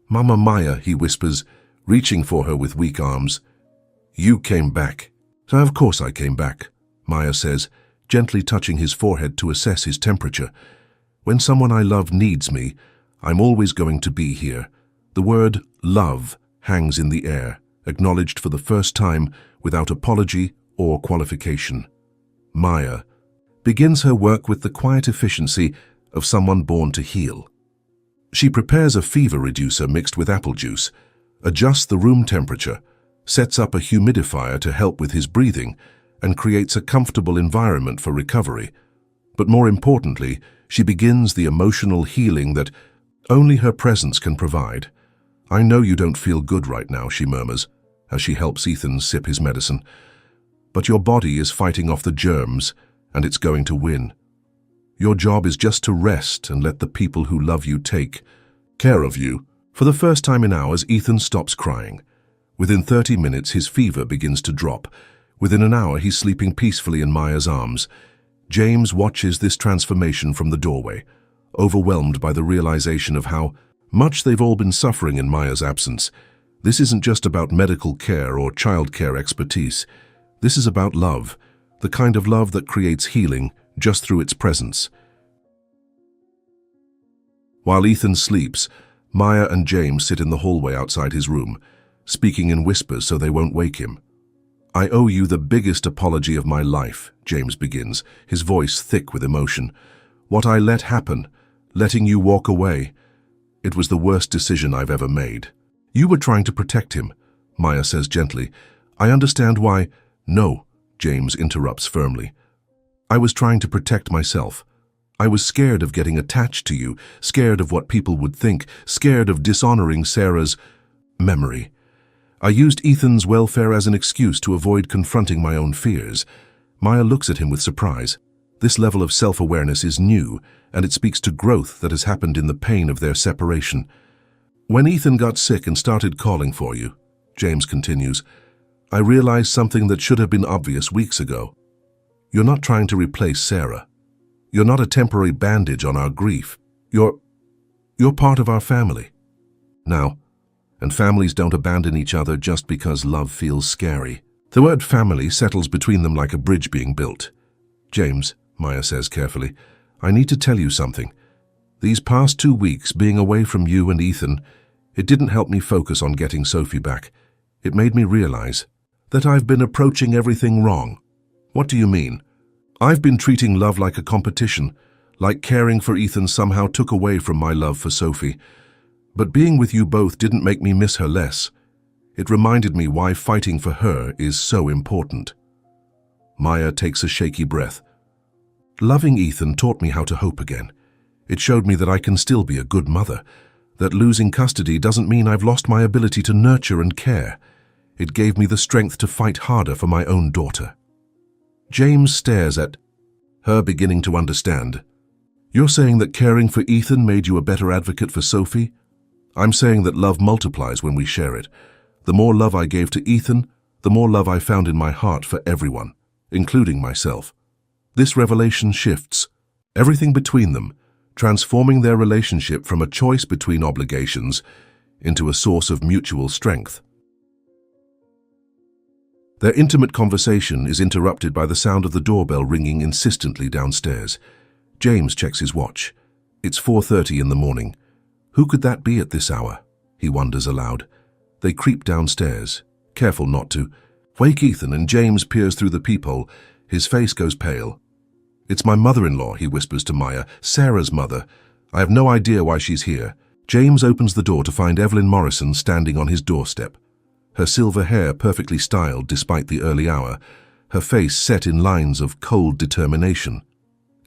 "Mama Maya," he whispers, reaching for her with weak arms. "You came back." "Of course I came back," Maya says, gently touching his forehead to assess his temperature. "When someone I love needs me, I'm always going to be here." The word love hangs in the air, acknowledged for the first time without apology or qualification. Maya begins her work with the quiet efficiency of someone born to heal. She prepares a fever reducer mixed with apple juice, adjusts the room temperature, sets up a humidifier to help with his breathing, and creates a comfortable environment for recovery. But more importantly, she begins the emotional healing that only her presence can provide. "I know you don't feel good right now," she murmurs, as she helps Ethan sip his medicine. "But your body is fighting off the germs, and it's going to win. Your job is just to rest and let the people who love you take care of you." For the first time in hours, Ethan stops crying. Within 30 minutes, his fever begins to drop. Within an hour, he's sleeping peacefully in Maya's arms. James watches this transformation from the doorway, overwhelmed by the realization of how much they've all been suffering in Maya's absence. This isn't just about medical care or childcare expertise. This is about love, the kind of love that creates healing just through its presence. While Ethan sleeps, Maya and James sit in the hallway outside his room, speaking in whispers so they won't wake him. "I owe you the biggest apology of my life," James begins, his voice thick with emotion. "What I let happen, letting you walk away, it was the worst decision I've ever made." "You were trying to protect him," Maya says gently. "I understand why—" "No," James interrupts firmly. "I was trying to protect myself. I was scared of getting attached to you, scared of what people would think, scared of dishonoring Sarah's memory. I used Ethan's welfare as an excuse to avoid confronting my own fears." Maya looks at him with surprise. This level of self-awareness is new, and it speaks to growth that has happened in the pain of their separation. "When Ethan got sick and started calling for you," James continues, "I realized something that should have been obvious weeks ago. You're not trying to replace Sarah. You're not a temporary bandage on our grief. You're part of our family now, and families don't abandon each other just because love feels scary." The word family settles between them like a bridge being built. "James," Maya says carefully, "I need to tell you something. These past 2 weeks being away from you and Ethan, it didn't help me focus on getting Sophie back. It made me realize that I've been approaching everything wrong." "What do you mean?" "I've been treating love like a competition, like caring for Ethan somehow took away from my love for Sophie. But being with you both didn't make me miss her less. It reminded me why fighting for her is so important." Maya takes a shaky breath. "Loving Ethan taught me how to hope again. It showed me that I can still be a good mother, that losing custody doesn't mean I've lost my ability to nurture and care. It gave me the strength to fight harder for my own daughter." James stares at her, beginning to understand. "You're saying that caring for Ethan made you a better advocate for Sophie? I'm saying that love multiplies when we share it. The more love I gave to Ethan, the more love I found in my heart for everyone, including myself. This revelation shifts everything between them, transforming their relationship from a choice between obligations into a source of mutual strength." Their intimate conversation is interrupted by the sound of the doorbell ringing insistently downstairs. James checks his watch. It's 4:30 in the morning. Who could that be at this hour? He wonders aloud. They creep downstairs, careful not to wake Ethan, and James peers through the peephole. His face goes pale. "It's my mother-in-law," he whispers to Maya, "Sarah's mother. I have no idea why she's here." James opens the door to find Evelyn Morrison standing on his doorstep. Her silver hair perfectly styled despite the early hour, her face set in lines of cold determination.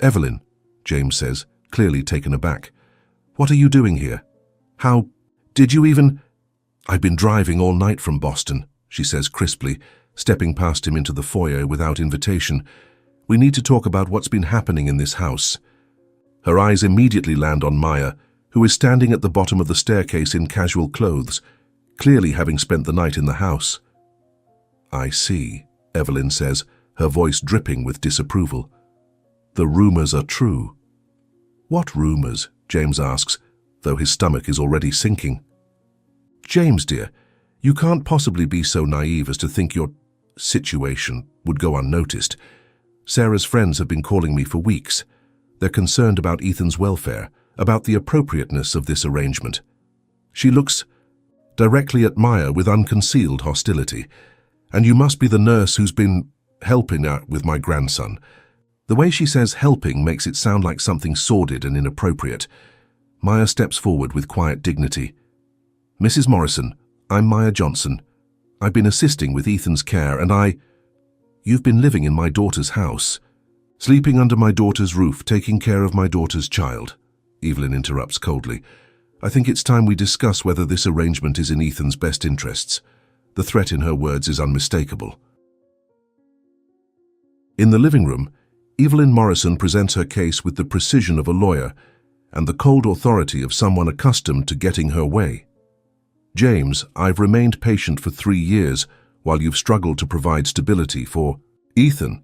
"Evelyn," James says, clearly taken aback. "What are you doing here? How Did you even— I've been driving all night from Boston, she says crisply, stepping past him into the foyer without invitation. We need to talk about what's been happening in this house. Her eyes immediately land on Maya, who is standing at the bottom of the staircase in casual clothes, clearly having spent the night in the house. I see, Evelyn says, her voice dripping with disapproval. The rumors are true. What rumors? James asks, though his stomach is already sinking. James, dear, you can't possibly be so naive as to think your situation would go unnoticed. Sarah's friends have been calling me for weeks. They're concerned about Ethan's welfare, about the appropriateness of this arrangement. She looks directly at Maya with unconcealed hostility. And you must be the nurse who's been helping out with my grandson. The way she says helping makes it sound like something sordid and inappropriate. Maya steps forward with quiet dignity. Mrs. Morrison, I'm Maya Johnson. I've been assisting with Ethan's care and You've been living in my daughter's house, sleeping under my daughter's roof, taking care of my daughter's child. Evelyn interrupts coldly. I think it's time we discuss whether this arrangement is in Ethan's best interests. The threat in her words is unmistakable. In the living room, Evelyn Morrison presents her case with the precision of a lawyer and the cold authority of someone accustomed to getting her way. James, I've remained patient for 3 years while you've struggled to provide stability for Ethan.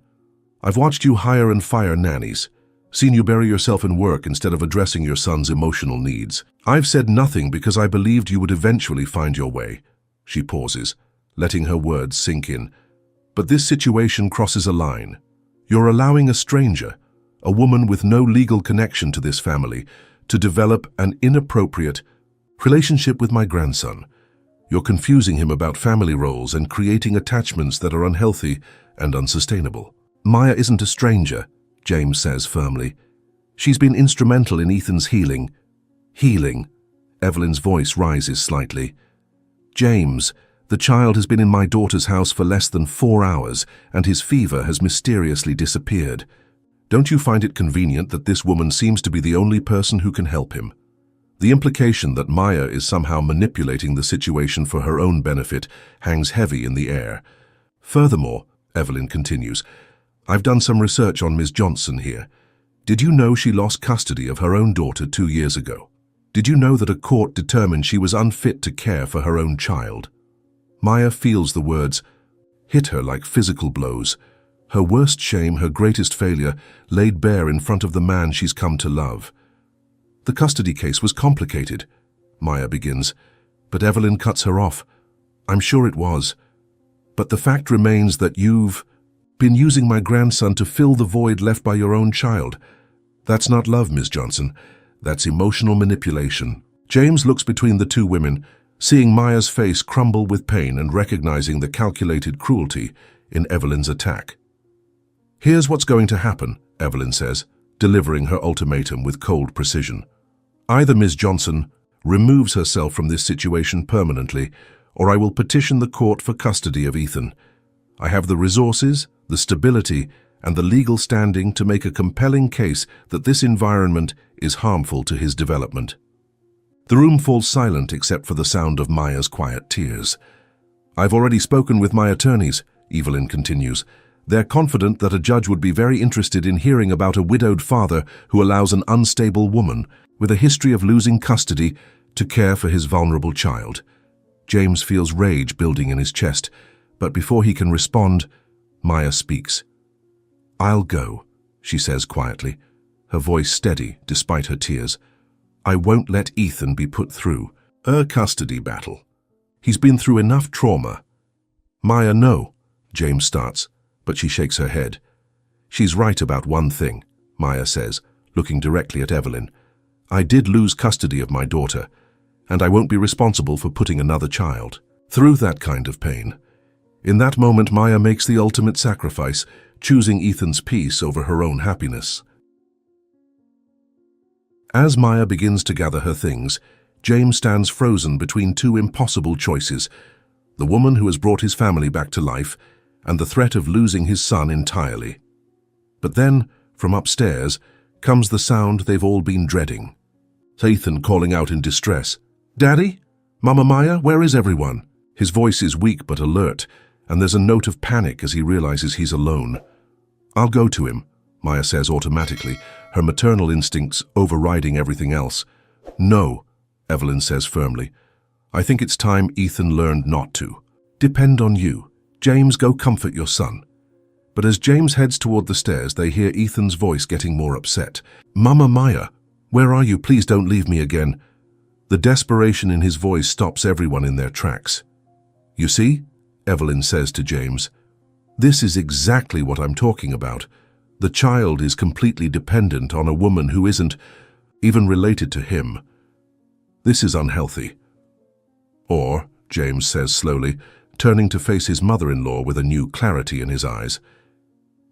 I've watched you hire and fire nannies, seen you bury yourself in work instead of addressing your son's emotional needs. I've said nothing because I believed you would eventually find your way. She pauses, letting her words sink in. But this situation crosses a line. You're allowing a stranger, a woman with no legal connection to this family, to develop an inappropriate relationship with my grandson. You're confusing him about family roles and creating attachments that are unhealthy and unsustainable. Maya isn't a stranger, James says firmly. She's been instrumental in Ethan's healing. Healing. Evelyn's voice rises slightly. James, the child has been in my daughter's house for less than 4 hours, and his fever has mysteriously disappeared. Don't you find it convenient that this woman seems to be the only person who can help him? The implication that Maya is somehow manipulating the situation for her own benefit hangs heavy in the air. Furthermore, Evelyn continues, I've done some research on Ms. Johnson here. Did you know she lost custody of her own daughter 2 years ago? Did you know that a court determined she was unfit to care for her own child? Maya feels the words hit her like physical blows. Her worst shame, her greatest failure, laid bare in front of the man she's come to love. The custody case was complicated, Maya begins, but Evelyn cuts her off. I'm sure it was. But the fact remains that you've been using my grandson to fill the void left by your own child. That's not love, Ms. Johnson. That's emotional manipulation. James looks between the two women, seeing Maya's face crumble with pain and recognizing the calculated cruelty in Evelyn's attack. Here's what's going to happen, Evelyn says, delivering her ultimatum with cold precision. Either Ms. Johnson removes herself from this situation permanently, or I will petition the court for custody of Ethan. I have the resources, the stability, and the legal standing to make a compelling case that this environment is harmful to his development. The room falls silent except for the sound of Maya's quiet tears. I've already spoken with my attorneys, Evelyn continues. They're confident that a judge would be very interested in hearing about a widowed father who allows an unstable woman with a history of losing custody to care for his vulnerable child. James feels rage building in his chest, but before he can respond, Maya speaks. I'll go, she says quietly, her voice steady despite her tears. I won't let Ethan be put through a custody battle. He's been through enough trauma. Maya, no, James starts, but she shakes her head. She's right about one thing, Maya says, looking directly at Evelyn. I did lose custody of my daughter, and I won't be responsible for putting another child through that kind of pain. In that moment, Maya makes the ultimate sacrifice, choosing Ethan's peace over her own happiness. As Maya begins to gather her things, James stands frozen between two impossible choices: the woman who has brought his family back to life and the threat of losing his son entirely. But then, from upstairs, comes the sound they've all been dreading. Ethan calling out in distress, Daddy? Mama Maya, where is everyone? His voice is weak but alert, and there's a note of panic as he realizes he's alone. I'll go to him, Maya says automatically, her maternal instincts overriding everything else. No, Evelyn says firmly. I think it's time Ethan learned not to. Depend on you. James, go comfort your son. But as James heads toward the stairs, they hear Ethan's voice getting more upset. Mama Maya, where are you? Please don't leave me again. The desperation in his voice stops everyone in their tracks. You see, Evelyn says to James, this is exactly what I'm talking about. The child is completely dependent on a woman who isn't even related to him. This is unhealthy. Or, James says slowly, turning to face his mother-in-law with a new clarity in his eyes,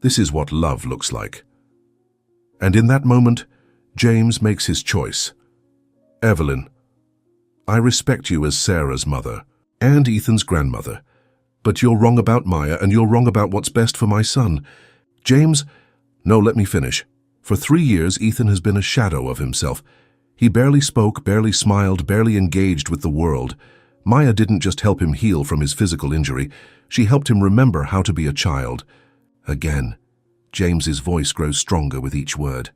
this is what love looks like. And in that moment, James makes his choice. Evelyn, I respect you as Sarah's mother and Ethan's grandmother, but you're wrong about Maya and you're wrong about what's best for my son. James, no, let me finish. For 3 years, Ethan has been a shadow of himself. He barely spoke, barely smiled, barely engaged with the world. Maya didn't just help him heal from his physical injury, she helped him remember how to be a child. Again, James's voice grows stronger with each word.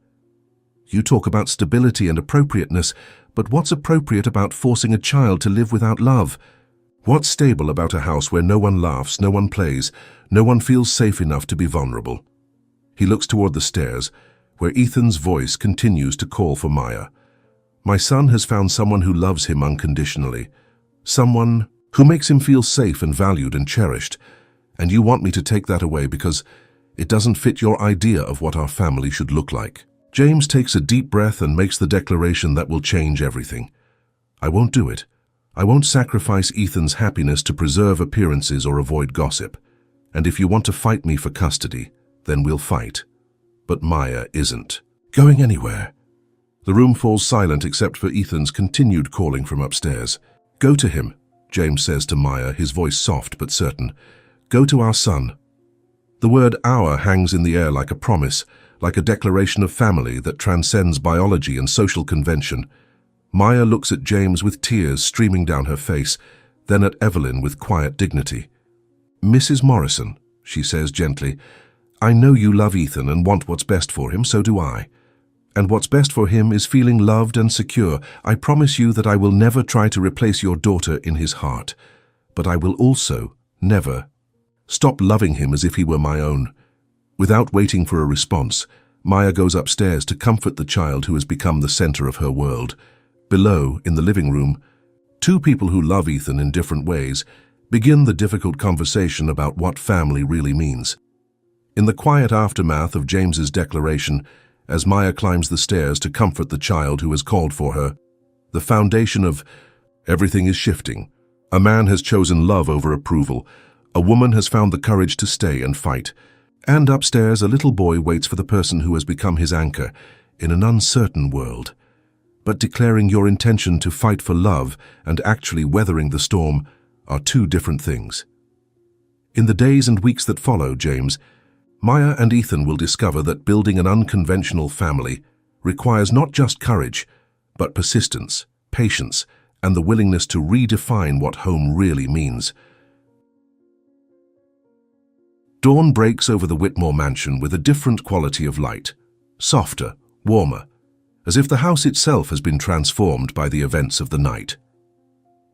You talk about stability and appropriateness, but what's appropriate about forcing a child to live without love? What's stable about a house where no one laughs, no one plays, no one feels safe enough to be vulnerable? He looks toward the stairs, where Ethan's voice continues to call for Maya. My son has found someone who loves him unconditionally, someone who makes him feel safe and valued and cherished, and you want me to take that away because it doesn't fit your idea of what our family should look like. James takes a deep breath and makes the declaration that will change everything. I won't do it. I won't sacrifice Ethan's happiness to preserve appearances or avoid gossip. And if you want to fight me for custody, then we'll fight. But Maya isn't going anywhere. The room falls silent except for Ethan's continued calling from upstairs. Go to him, James says to Maya, his voice soft but certain. Go to our son. The word our hangs in the air like a promise, like a declaration of family that transcends biology and social convention. Maya looks at James with tears streaming down her face, then at Evelyn with quiet dignity. Mrs. Morrison, she says gently, I know you love Ethan and want what's best for him, so do I. And what's best for him is feeling loved and secure. I promise you that I will never try to replace your daughter in his heart, but I will also never stop loving him as if he were my own. Without waiting for a response, Maya goes upstairs to comfort the child who has become the center of her world. Below, in the living room, two people who love Ethan in different ways begin the difficult conversation about what family really means. In the quiet aftermath of James's declaration, as Maya climbs the stairs to comfort the child who has called for her, the foundation of everything is shifting. A man has chosen love over approval. A woman has found the courage to stay and fight. And upstairs, a little boy waits for the person who has become his anchor in an uncertain world. But declaring your intention to fight for love and actually weathering the storm are two different things. In the days and weeks that follow, James, Maya and Ethan will discover that building an unconventional family requires not just courage, but persistence, patience, and the willingness to redefine what home really means. Dawn breaks over the Whitmore mansion with a different quality of light, softer, warmer, as if the house itself has been transformed by the events of the night.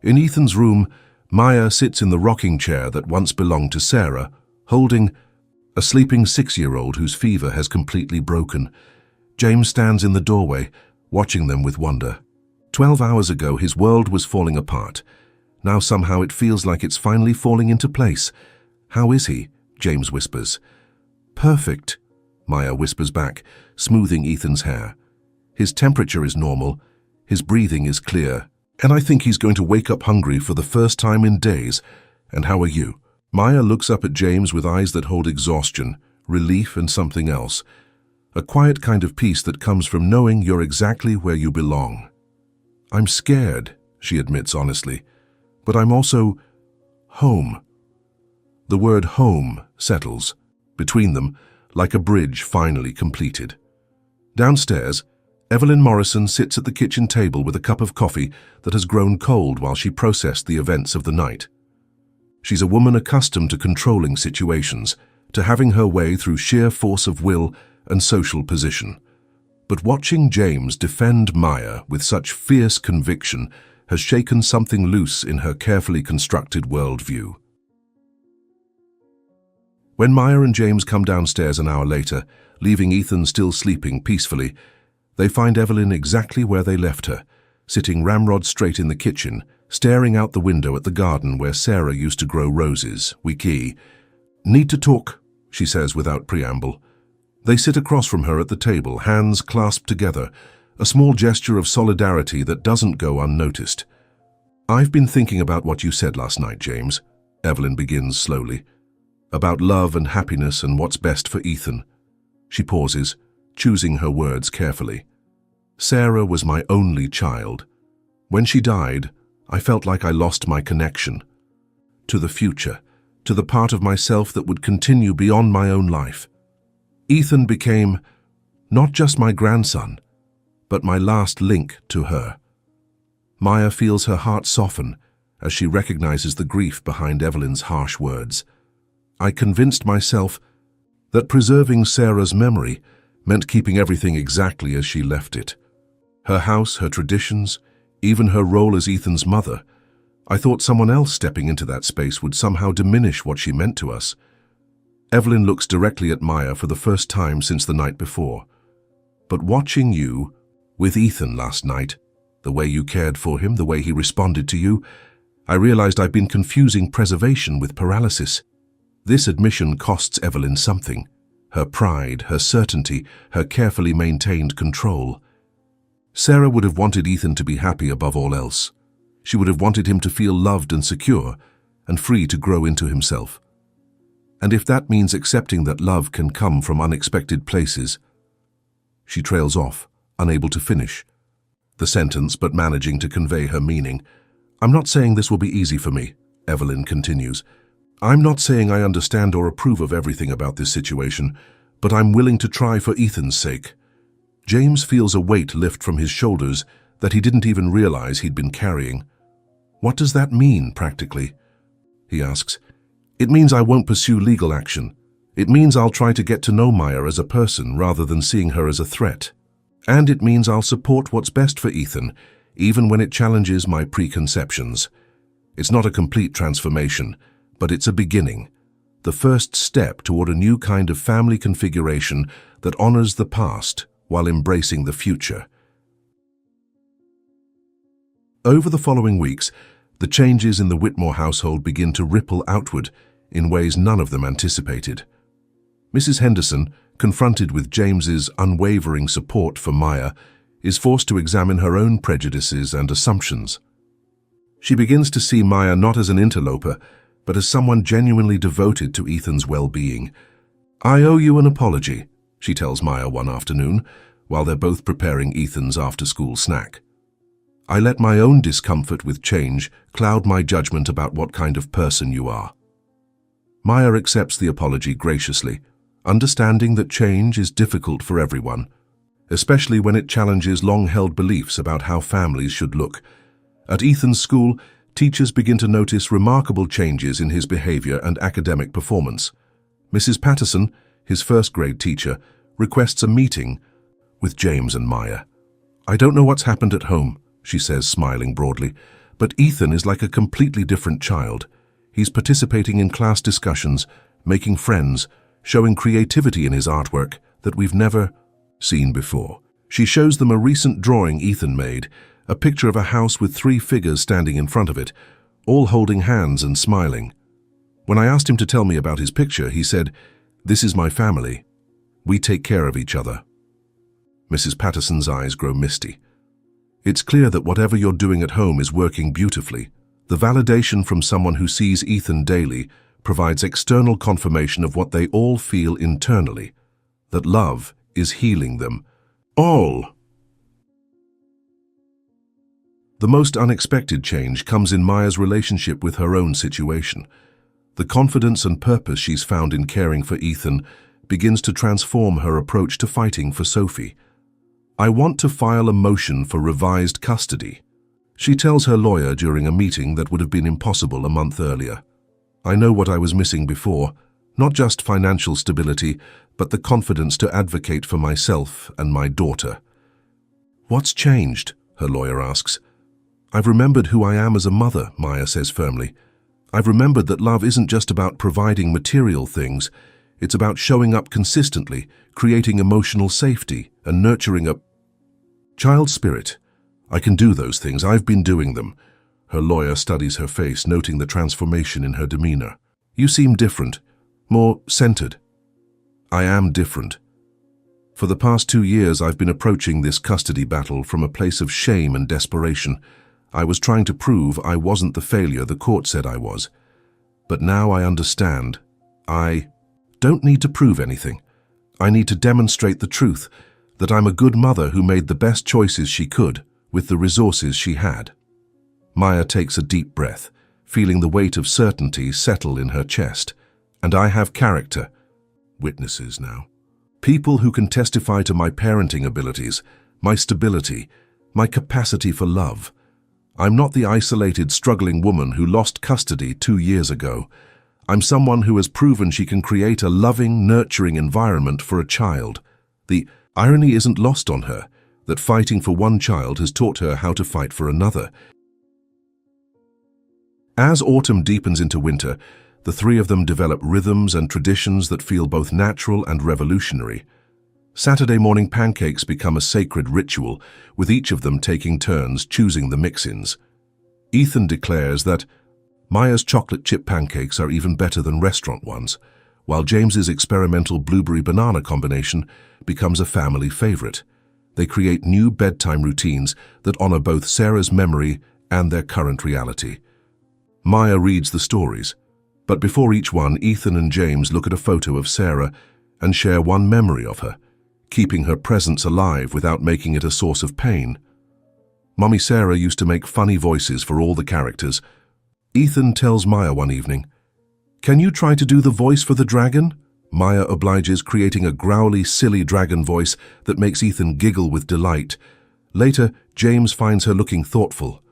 In Ethan's room, Maya sits in the rocking chair that once belonged to Sarah, holding a sleeping 6-year-old whose fever has completely broken. James stands in the doorway, watching them with wonder. 12 hours ago, his world was falling apart. Now somehow it feels like it's finally falling into place. How is he? James whispers. Perfect, Maya whispers back, smoothing Ethan's hair. His temperature is normal, his breathing is clear, and I think he's going to wake up hungry for the first time in days. And how are you? Maya looks up at James with eyes that hold exhaustion, relief, and something else. A quiet kind of peace that comes from knowing you're exactly where you belong. I'm scared, she admits honestly, but I'm also home. The word home settles between them like a bridge finally completed. Downstairs, Evelyn Morrison sits at the kitchen table with a cup of coffee that has grown cold while she processed the events of the night. She's a woman accustomed to controlling situations, to having her way through sheer force of will and social position. But watching James defend Maya with such fierce conviction has shaken something loose in her carefully constructed worldview. When Maya and James come downstairs an hour later, leaving Ethan still sleeping peacefully, they find Evelyn exactly where they left her, sitting ramrod straight in the kitchen, staring out the window at the garden where Sarah used to grow roses. "Need to talk," she says without preamble. They sit across from her at the table, hands clasped together, a small gesture of solidarity that doesn't go unnoticed. "I've been thinking about what you said last night, James," Evelyn begins slowly. "About love and happiness and what's best for Ethan." She pauses, choosing her words carefully. "Sarah was my only child. When she died, I felt like I lost my connection to the future, to the part of myself that would continue beyond my own life. Ethan became not just my grandson, but my last link to her." Maya feels her heart soften as she recognizes the grief behind Evelyn's harsh words. "I convinced myself that preserving Sarah's memory meant keeping everything exactly as she left it. Her house, her traditions, even her role as Ethan's mother. I thought someone else stepping into that space would somehow diminish what she meant to us." Evelyn looks directly at Maya for the first time since the night before. "But watching you with Ethan last night, the way you cared for him, the way he responded to you, I realized I've been confusing preservation with paralysis." This admission costs Evelyn something. Her pride, her certainty, her carefully maintained control. Sarah would have wanted Ethan to be happy above all else. She would have wanted him to feel loved and secure, and free to grow into himself. And if that means accepting that love can come from unexpected places... She trails off, unable to finish the sentence but managing to convey her meaning. "I'm not saying this will be easy for me," Evelyn continues. "I'm not saying I understand or approve of everything about this situation, but I'm willing to try for Ethan's sake." James feels a weight lift from his shoulders that he didn't even realize he'd been carrying. "What does that mean, practically?" he asks. "It means I won't pursue legal action. It means I'll try to get to know Maya as a person rather than seeing her as a threat. And it means I'll support what's best for Ethan, even when it challenges my preconceptions. It's not a complete transformation, but it's a beginning, the first step toward a new kind of family configuration that honors the past while embracing the future." Over the following weeks, the changes in the Whitmore household begin to ripple outward in ways none of them anticipated. Mrs. Henderson, confronted with James's unwavering support for Maya, is forced to examine her own prejudices and assumptions. She begins to see Maya not as an interloper, but as someone genuinely devoted to Ethan's well-being. "I owe you an apology," she tells Maya one afternoon, while they're both preparing Ethan's after-school snack. "I let my own discomfort with change cloud my judgment about what kind of person you are." Maya accepts the apology graciously, understanding that change is difficult for everyone, especially when it challenges long-held beliefs about how families should look. At Ethan's school, teachers begin to notice remarkable changes in his behavior and academic performance. Mrs. Patterson, his first-grade teacher, requests a meeting with James and Maya. "I don't know what's happened at home," she says, smiling broadly, "but Ethan is like a completely different child. He's participating in class discussions, making friends, showing creativity in his artwork that we've never seen before." She shows them a recent drawing Ethan made, a picture of a house with 3 figures standing in front of it, all holding hands and smiling. When I asked him to tell me about his picture, he said, "This is my family. We take care of each other." Mrs. Patterson's eyes grow misty. "It's clear that whatever you're doing at home is working beautifully. The validation from someone who sees Ethan daily provides external confirmation of what they all feel internally, that love is healing them all." The most unexpected change comes in Maya's relationship with her own situation. The confidence and purpose she's found in caring for Ethan begins to transform her approach to fighting for Sophie. I want to file a motion for revised custody. She tells her lawyer during a meeting that would have been impossible a month earlier. I know what I was missing before, not just financial stability, but the confidence to advocate for myself and my daughter. What's changed? Her lawyer asks. I've remembered who I am as a mother, Maya says firmly. I've remembered that love isn't just about providing material things. It's about showing up consistently, creating emotional safety, and nurturing a child spirit. I can do those things. I've been doing them. Her lawyer studies her face, noting the transformation in her demeanor. You seem different, more centered. I am different. For the past 2 years, I've been approaching this custody battle from a place of shame and desperation. I was trying to prove I wasn't the failure the court said I was. But now I understand. I don't need to prove anything. I need to demonstrate the truth, that I'm a good mother who made the best choices she could with the resources she had. Maya takes a deep breath, feeling the weight of certainty settle in her chest. And I have character. Witnesses now. People who can testify to my parenting abilities, my stability, my capacity for love. I'm not the isolated, struggling woman who lost custody 2 years ago. I'm someone who has proven she can create a loving, nurturing environment for a child. The irony isn't lost on her, that fighting for one child has taught her how to fight for another. As autumn deepens into winter, the three of them develop rhythms and traditions that feel both natural and revolutionary. Saturday morning pancakes become a sacred ritual, with each of them taking turns choosing the mix-ins. Ethan declares that Maya's chocolate chip pancakes are even better than restaurant ones, while James's experimental blueberry-banana combination becomes a family favorite. They create new bedtime routines that honor both Sarah's memory and their current reality. Maya reads the stories, but before each one, Ethan and James look at a photo of Sarah and share one memory of her, keeping her presence alive without making it a source of pain. Mommy Sarah used to make funny voices for all the characters. Ethan tells Maya one evening, "Can you try to do the voice for the dragon?" Maya obliges, creating a growly, silly dragon voice that makes Ethan giggle with delight. Later, James finds her looking thoughtful.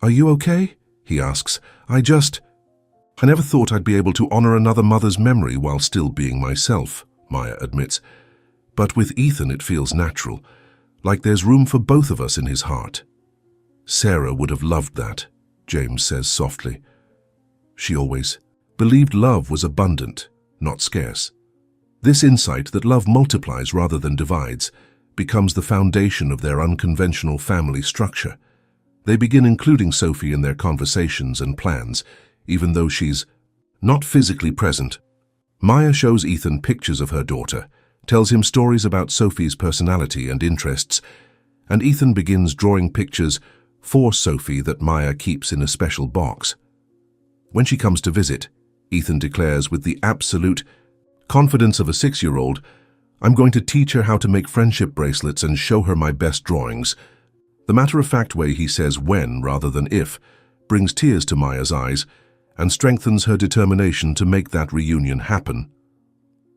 "Are you okay?" he asks. I never thought I'd be able to honor another mother's memory while still being myself," Maya admits. But with Ethan it feels natural, like there's room for both of us in his heart. "Sarah would have loved that," James says softly. She always believed love was abundant, not scarce. This insight that love multiplies rather than divides becomes the foundation of their unconventional family structure. They begin including Sophie in their conversations and plans, even though she's not physically present. Maya shows Ethan pictures of her daughter, tells him stories about Sophie's personality and interests, and Ethan begins drawing pictures for Sophie that Maya keeps in a special box. When she comes to visit, Ethan declares with the absolute confidence of a 6-year-old, "I'm going to teach her how to make friendship bracelets and show her my best drawings." The matter-of-fact way he says when rather than if brings tears to Maya's eyes and strengthens her determination to make that reunion happen.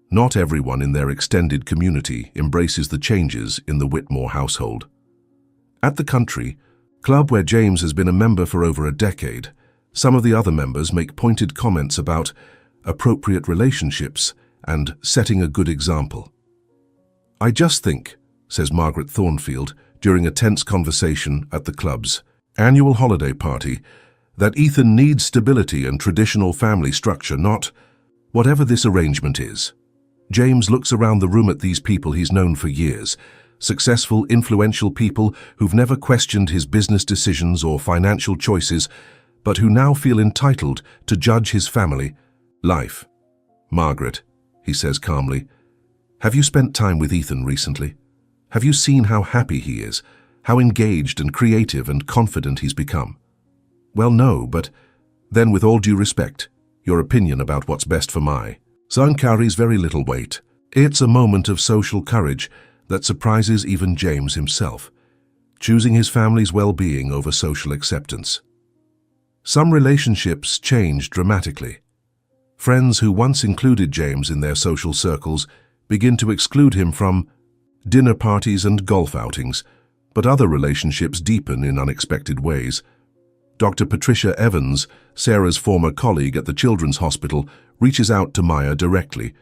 Not everyone in their extended community embraces the changes in the Whitmore household. At the country club where James has been a member for over a decade, some of the other members make pointed comments about appropriate relationships and setting a good example. "I just think," says Margaret Thornfield during a tense conversation at the club's annual holiday party, "that Ethan needs stability and traditional family structure, not whatever this arrangement is." James looks around the room at these people he's known for years, successful, influential people who've never questioned his business decisions or financial choices, but who now feel entitled to judge his family life. "Margaret," he says calmly, "have you spent time with Ethan recently? Have you seen how happy he is, how engaged and creative and confident he's become?" "Well, no, but then with all due respect, your opinion about what's best for my son carries very little weight." It's a moment of social courage that surprises even James himself, choosing his family's well-being over social acceptance. Some relationships change dramatically. Friends who once included James in their social circles begin to exclude him from dinner parties and golf outings, but other relationships deepen in unexpected ways. Dr. Patricia Evans, Sarah's former colleague at the Children's Hospital, reaches out to Maya directly.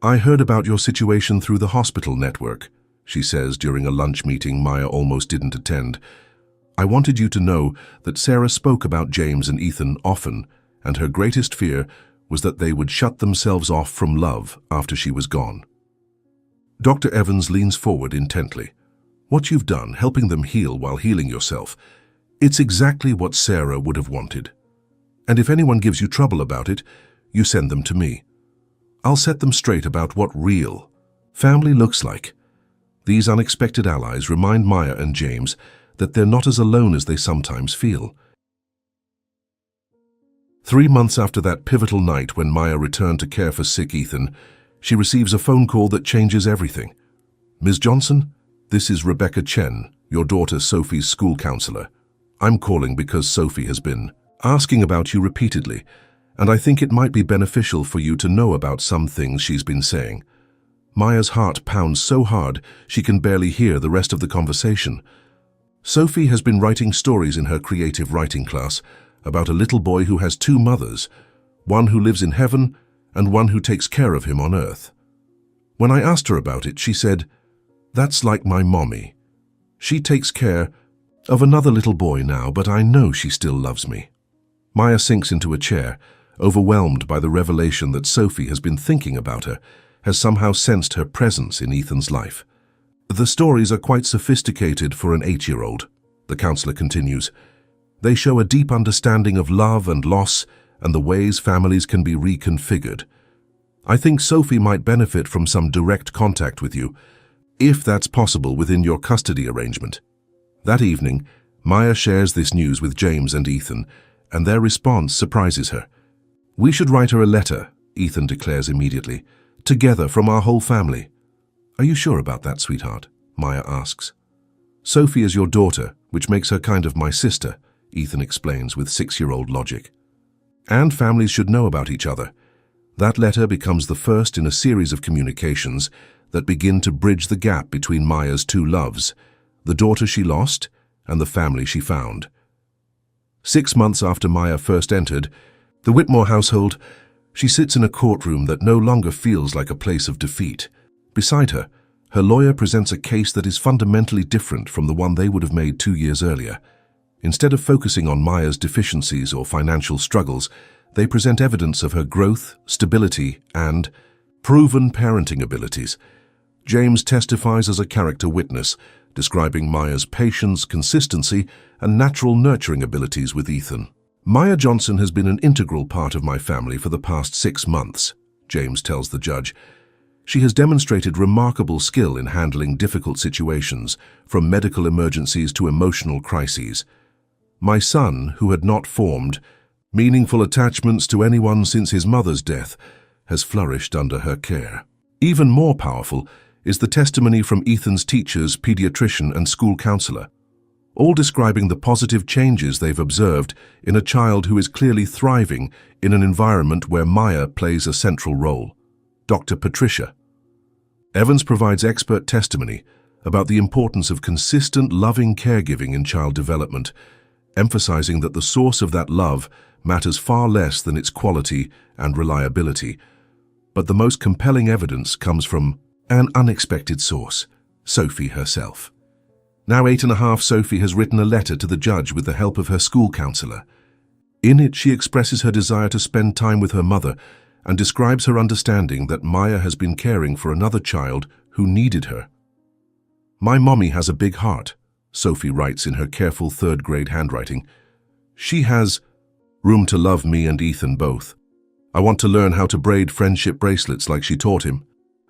"I heard about your situation through the hospital network," she says during a lunch meeting Maya almost didn't attend. "I wanted you to know that Sarah spoke about James and Ethan often, and her greatest fear was that they would shut themselves off from love after she was gone." Dr. Evans leans forward intently. "What you've done, helping them heal while healing yourself, it's exactly what Sarah would have wanted. And if anyone gives you trouble about it, you send them to me. I'll set them straight about what real family looks like." These unexpected allies remind Maya and James that they're not as alone as they sometimes feel. 3 months after that pivotal night when Maya returned to care for sick Ethan, she receives a phone call that changes everything. "Ms. Johnson, this is Rebecca Chen, your daughter Sophie's school counselor. I'm calling because Sophie has been asking about you repeatedly, and I think it might be beneficial for you to know about some things she's been saying." Maya's heart pounds so hard she can barely hear the rest of the conversation. Sophie has been writing stories in her creative writing class about a little boy who has 2 mothers, one who lives in heaven and one who takes care of him on earth. When I asked her about it, she said, "That's like my mommy. She takes care of another little boy now, but I know she still loves me." Maya sinks into a chair, overwhelmed by the revelation that Sophie has been thinking about her, has somehow sensed her presence in Ethan's life. "The stories are quite sophisticated for an 8-year-old, the counselor continues. "They show a deep understanding of love and loss and the ways families can be reconfigured. I think Sophie might benefit from some direct contact with you, if that's possible within your custody arrangement." That evening, Maya shares this news with James and Ethan, and their response surprises her. "We should write her a letter," Ethan declares immediately, "together from our whole family." "Are you sure about that, sweetheart?" Maya asks. "Sophie is your daughter, which makes her kind of my sister," Ethan explains with 6-year-old logic. "And families should know about each other." That letter becomes the first in a series of communications that begin to bridge the gap between Maya's 2 loves, the daughter she lost and the family she found. 6 months after Maya first entered the Whitmore household, she sits in a courtroom that no longer feels like a place of defeat. Beside her, her lawyer presents a case that is fundamentally different from the one they would have made 2 years earlier. Instead of focusing on Maya's deficiencies or financial struggles, they present evidence of her growth, stability, and proven parenting abilities. James testifies as a character witness, describing Maya's patience, consistency, and natural nurturing abilities with Ethan. "Maya Johnson has been an integral part of my family for the past 6 months, James tells the judge. "She has demonstrated remarkable skill in handling difficult situations, from medical emergencies to emotional crises. My son, who had not formed meaningful attachments to anyone since his mother's death, has flourished under her care." Even more powerful is the testimony from Ethan's teachers, pediatrician, and school counselor, all describing the positive changes they've observed in a child who is clearly thriving in an environment where Maya plays a central role. Dr. Patricia Evans provides expert testimony about the importance of consistent, loving caregiving in child development, emphasizing that the source of that love matters far less than its quality and reliability. But the most compelling evidence comes from an unexpected source, Sophie herself. Now 8 and a half, Sophie has written a letter to the judge with the help of her school counselor. In it, she expresses her desire to spend time with her mother and describes her understanding that Maya has been caring for another child who needed her. "My mommy has a big heart," Sophie writes in her careful 3rd-grade handwriting. "She has room to love me and Ethan both. I want to learn how to braid friendship bracelets like she taught him.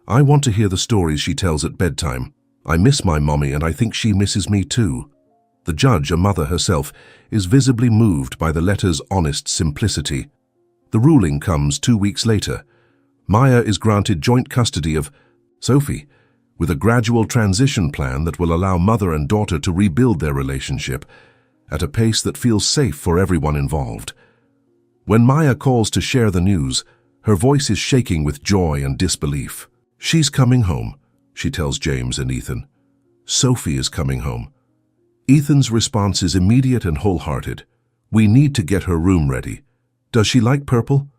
I want to hear the stories she tells at bedtime. I miss my mommy and I think she misses me too." The judge, a mother herself, is visibly moved by the letter's honest simplicity. The ruling comes 2 weeks later. Maya is granted joint custody of Sophie, with a gradual transition plan that will allow mother and daughter to rebuild their relationship at a pace that feels safe for everyone involved. When Maya calls to share the news, her voice is shaking with joy and disbelief. She's coming home, she tells James and Ethan. Sophie is coming home. Ethan's response is immediate and wholehearted. We need to get her room ready. Does she like purple?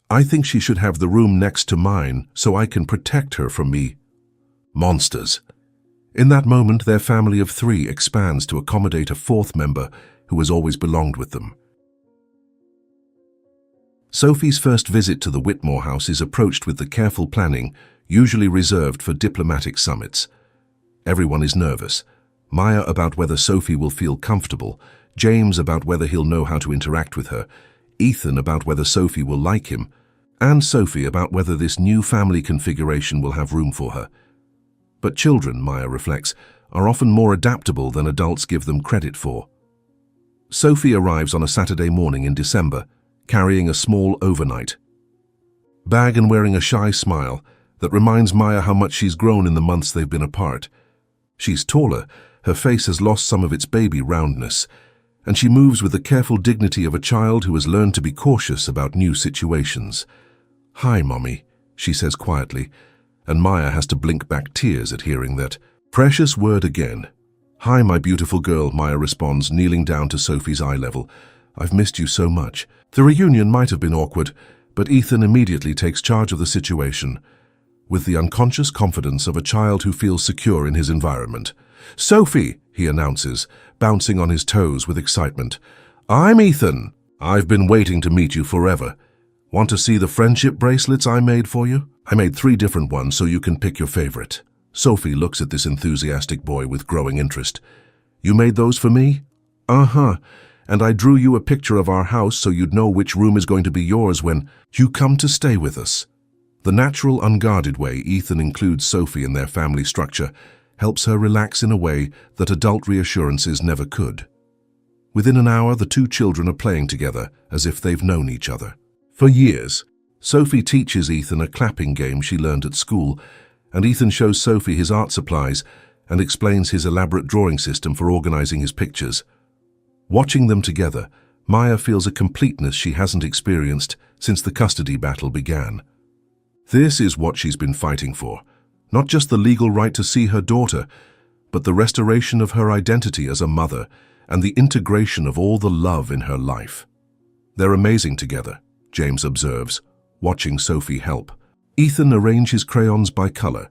I think she should have the room next to mine so I can protect her from me. Monsters. In that moment, their family of 3 expands to accommodate a 4th member who has always belonged with them. Sophie's first visit to the Whitmore house is approached with the careful planning usually reserved for diplomatic summits. Everyone is nervous. Maya about whether Sophie will feel comfortable, James about whether he'll know how to interact with her, Ethan about whether Sophie will like him, and Sophie about whether this new family configuration will have room for her. But children, Maya reflects, are often more adaptable than adults give them credit for. Sophie arrives on a Saturday morning in December, carrying a small overnight bag and wearing a shy smile that reminds Maya how much she's grown in the months they've been apart. She's taller, her face has lost some of its baby roundness, and she moves with the careful dignity of a child who has learned to be cautious about new situations. "Hi, Mommy," she says quietly, and Maya has to blink back tears at hearing that precious word again. "Hi, my beautiful girl," Maya responds, kneeling down to Sophie's eye level. "I've missed you so much." The reunion might have been awkward, but Ethan immediately takes charge of the situation, with the unconscious confidence of a child who feels secure in his environment. "Sophie," he announces, bouncing on his toes with excitement. "I'm Ethan. I've been waiting to meet you forever. Want to see the friendship bracelets I made for you? I made 3 different ones so you can pick your favorite." Sophie looks at this enthusiastic boy with growing interest. "You made those for me?" "Uh-huh. And I drew you a picture of our house so you'd know which room is going to be yours when you come to stay with us." The natural, unguarded way Ethan includes Sophie in their family structure helps her relax in a way that adult reassurances never could. Within an hour, the 2 children are playing together as if they've known each other for years. Sophie teaches Ethan a clapping game she learned at school, and Ethan shows Sophie his art supplies and explains his elaborate drawing system for organizing his pictures. Watching them together, Maya feels a completeness she hasn't experienced since the custody battle began. This is what she's been fighting for, not just the legal right to see her daughter, but the restoration of her identity as a mother and the integration of all the love in her life. "They're amazing together," James observes, watching Sophie help. Ethan arranges his crayons by color.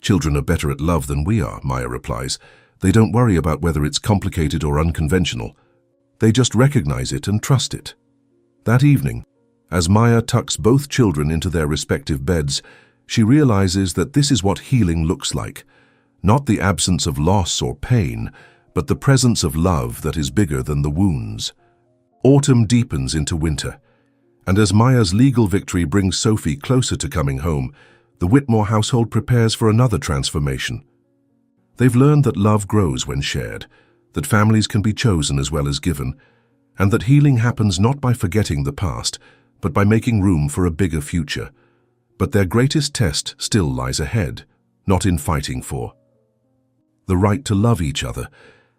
"Children are better at love than we are," Maya replies. "They don't worry about whether it's complicated or unconventional. They just recognize it and trust it." That evening, as Maya tucks both children into their respective beds, she realizes that this is what healing looks like. Not the absence of loss or pain, but the presence of love that is bigger than the wounds. Autumn deepens into winter, and as Maya's legal victory brings Sophie closer to coming home, the Whitmore household prepares for another transformation. They've learned that love grows when shared, that families can be chosen as well as given, and that healing happens not by forgetting the past, but by making room for a bigger future. But their greatest test still lies ahead, not in fighting for the right to love each other,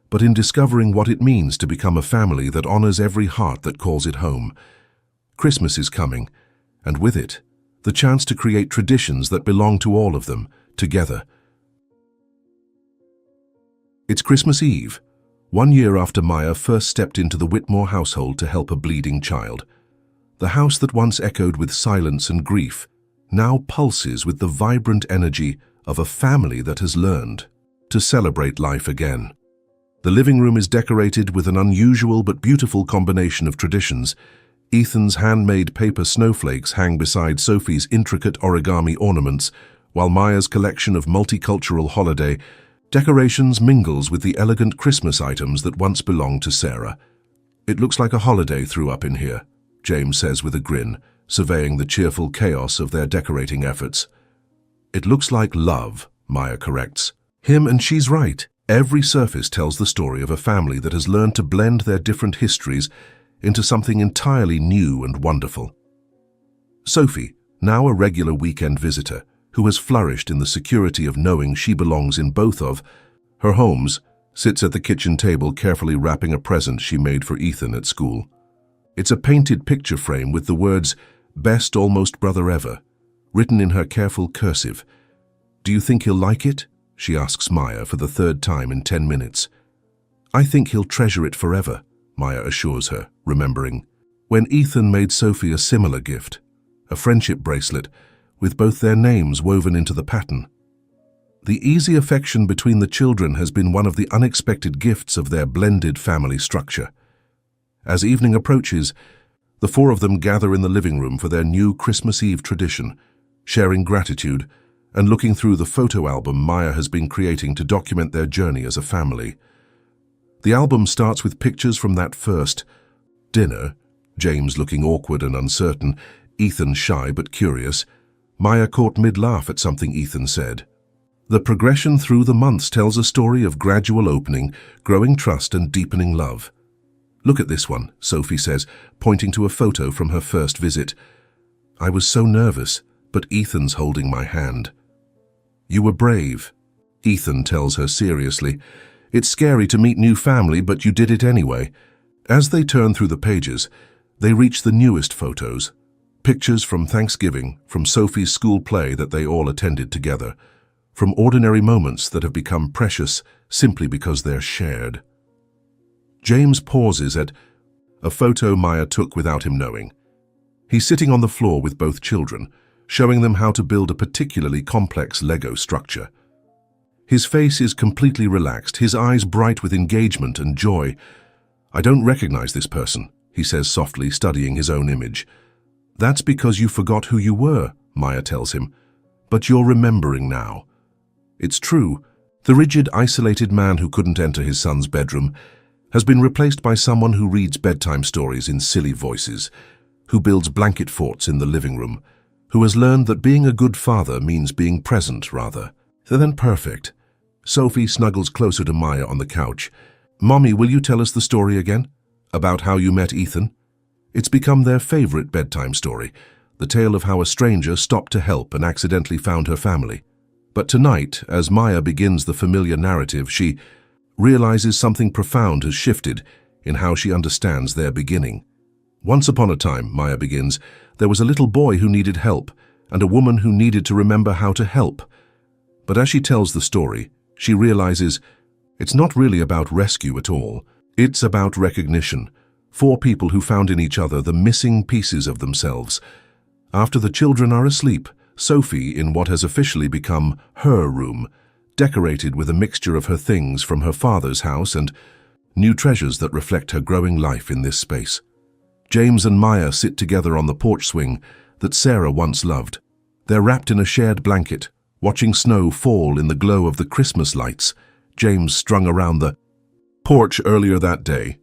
but in discovering what it means to become a family that honors every heart that calls it home. Christmas is coming, and with it, the chance to create traditions that belong to all of them, together. It's Christmas Eve, 1 year after Maya first stepped into the Whitmore household to help a bleeding child. The house that once echoed with silence and grief now pulses with the vibrant energy of a family that has learned to celebrate life again. The living room is decorated with an unusual but beautiful combination of traditions. Ethan's handmade paper snowflakes hang beside Sophie's intricate origami ornaments, while Maya's collection of multicultural holiday decorations mingles with the elegant Christmas items that once belonged to Sarah. "It looks like a holiday threw up in here," James says with a grin, surveying the cheerful chaos of their decorating efforts. "It looks like love," Maya corrects him, and she's right. Every surface tells the story of a family that has learned to blend their different histories into something entirely new and wonderful. Sophie, now a regular weekend visitor, who has flourished in the security of knowing she belongs in both of her homes, sits at the kitchen table carefully wrapping a present she made for Ethan at school. It's a painted picture frame with the words, "Best almost brother ever," written in her careful cursive. "Do you think he'll like it?" she asks Maya for the third time in 10 minutes. I think he'll treasure it forever, Maya assures her, remembering when Ethan made Sophie a similar gift, a friendship bracelet with both their names woven into the pattern. The easy affection between the children has been one of the unexpected gifts of their blended family structure. As evening approaches, the four of them gather in the living room for their new Christmas Eve tradition, sharing gratitude and looking through the photo album Maya has been creating to document their journey as a family. The album starts with pictures from that first dinner, James looking awkward and uncertain, Ethan shy but curious, Maya caught mid-laugh at something Ethan said. The progression through the months tells a story of gradual opening, growing trust and deepening love. Look at this one, Sophie says, pointing to a photo from her first visit. I was so nervous, but Ethan's holding my hand. You were brave, Ethan tells her seriously. It's scary to meet new family, but you did it anyway. As they turn through the pages, they reach the newest photos. Pictures from Thanksgiving, from Sophie's school play that they all attended together, from ordinary moments that have become precious simply because they're shared. James pauses at a photo Maya took without him knowing. He's sitting on the floor with both children, showing them how to build a particularly complex Lego structure. His face is completely relaxed, his eyes bright with engagement and joy. I don't recognize this person, he says softly, studying his own image. That's because you forgot who you were, Maya tells him. But you're remembering now. It's true, the rigid, isolated man who couldn't enter his son's bedroom has been replaced by someone who reads bedtime stories in silly voices, who builds blanket forts in the living room, who has learned that being a good father means being present rather than perfect. Sophie snuggles closer to Maya on the couch. Mommy, will you tell us the story again? About how you met Ethan? It's become their favorite bedtime story, the tale of how a stranger stopped to help and accidentally found her family. But tonight, as Maya begins the familiar narrative, she realizes something profound has shifted in how she understands their beginning. Once upon a time, Maya begins, there was a little boy who needed help and a woman who needed to remember how to help. But as she tells the story, she realizes it's not really about rescue at all. It's about recognition. Four people who found in each other the missing pieces of themselves. After the children are asleep, Sophie, in what has officially become her room, decorated with a mixture of her things from her father's house and new treasures that reflect her growing life in this space. James and Maya sit together on the porch swing that Sarah once loved. They're wrapped in a shared blanket, watching snow fall in the glow of the Christmas lights James strung around the porch earlier that day.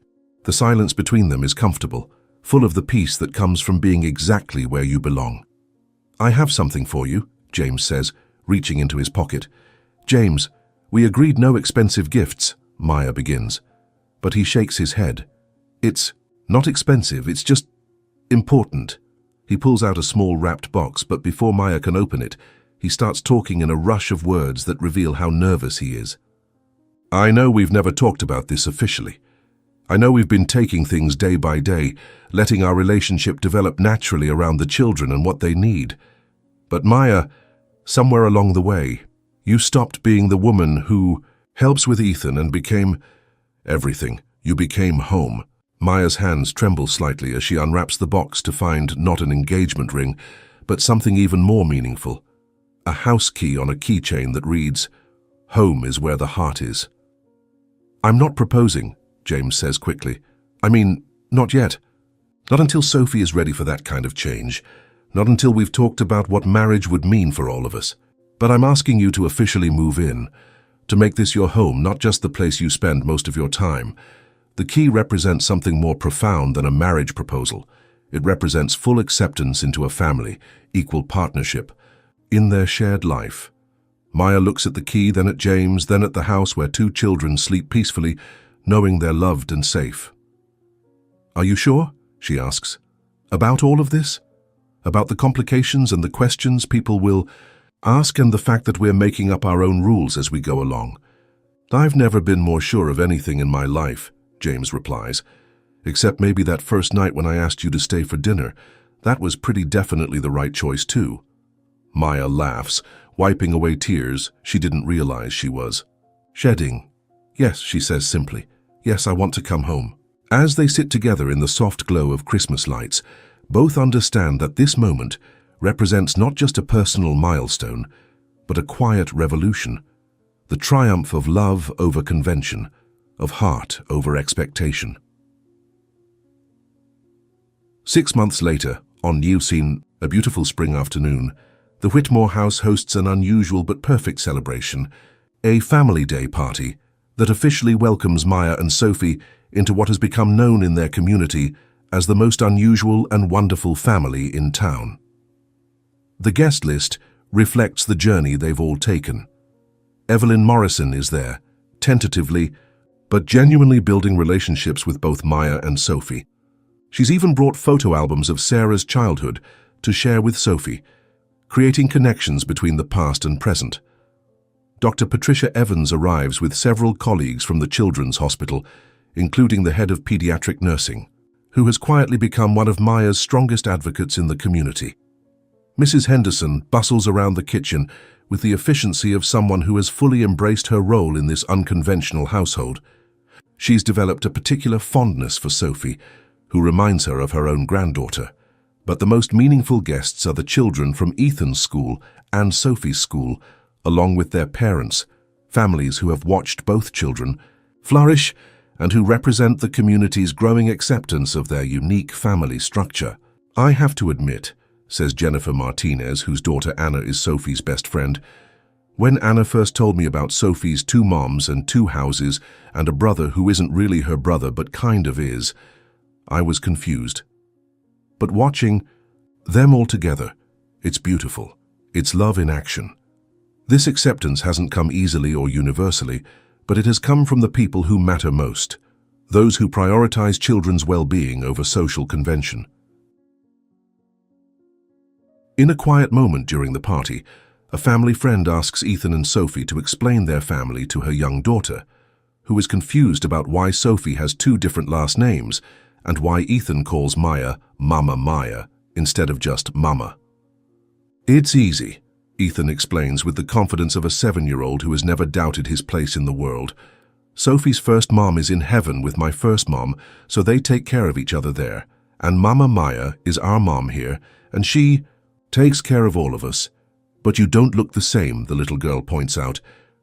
The silence between them is comfortable, full of the peace that comes from being exactly where you belong. I have something for you, James says, reaching into his pocket. James, we agreed no expensive gifts, Maya begins. But he shakes his head. It's not expensive, it's just important. He pulls out a small wrapped box, but before Maya can open it, he starts talking in a rush of words that reveal how nervous he is. I know we've never talked about this officially. I know we've been taking things day by day, letting our relationship develop naturally around the children and what they need. But Maya, somewhere along the way, you stopped being the woman who helps with Ethan and became everything. You became home. Maya's hands tremble slightly as she unwraps the box to find not an engagement ring, but something even more meaningful. A house key on a keychain that reads, "Home is where the heart is." I'm not proposing, James says quickly. I mean, not yet. Not until Sophie is ready for that kind of change. Not until we've talked about what marriage would mean for all of us. But I'm asking you to officially move in, to make this your home, not just the place you spend most of your time. The key represents something more profound than a marriage proposal. It represents full acceptance into a family, equal partnership, in their shared life. Maya looks at the key, then at James, then at the house where two children sleep peacefully, knowing they're loved and safe. Are you sure? She asks. About all of this? About the complications and the questions people will ask and the fact that we're making up our own rules as we go along. I've never been more sure of anything in my life, James replies, except maybe that first night when I asked you to stay for dinner. That was pretty definitely the right choice too. Maya laughs. wiping away tears she didn't realize she was shedding. "Yes," she says simply. "Yes, I want to come home." As they sit together in the soft glow of Christmas lights, both understand that this moment represents not just a personal milestone, but a quiet revolution, the triumph of love over convention, of heart over expectation. 6 months later, on New Scene, a beautiful spring afternoon, the Whitmore house hosts an unusual but perfect celebration, a family day party that officially welcomes Maya and Sophie into what has become known in their community as the most unusual and wonderful family in town. The guest list reflects the journey they've all taken. Evelyn Morrison is there, tentatively but genuinely building relationships with both Maya and Sophie. She's even brought photo albums of Sarah's childhood to share with Sophie, creating connections between the past and present. Dr. Patricia Evans arrives with several colleagues from the Children's Hospital, including the head of pediatric nursing, who has quietly become one of Maya's strongest advocates in the community. Mrs. Henderson bustles around the kitchen with the efficiency of someone who has fully embraced her role in this unconventional household. She's developed a particular fondness for Sophie, who reminds her of her own granddaughter. But the most meaningful guests are the children from Ethan's school and Sophie's school, along with their parents, families who have watched both children flourish and who represent the community's growing acceptance of their unique family structure. "I have to admit," says Jennifer Martinez, whose daughter Anna is Sophie's best friend, "when Anna first told me about Sophie's 2 moms and 2 houses and a brother who isn't really her brother but kind of is, I was confused. But watching them all together, it's beautiful. It's love in action." This acceptance hasn't come easily or universally, but it has come from the people who matter most, those who prioritize children's well-being over social convention. In a quiet moment during the party, a family friend asks Ethan and Sophie to explain their family to her young daughter, who is confused about why Sophie has 2 different last names and why Ethan calls Maya Mama Maya instead of just Mama. "It's easy," Ethan explains with the confidence of a 7-year-old who has never doubted his place in the world. "Sophie's first mom is in heaven with my first mom, so they take care of each other there. And Mama Maya is our mom here, and she takes care of all of us. But you don't look the same," the little girl points out.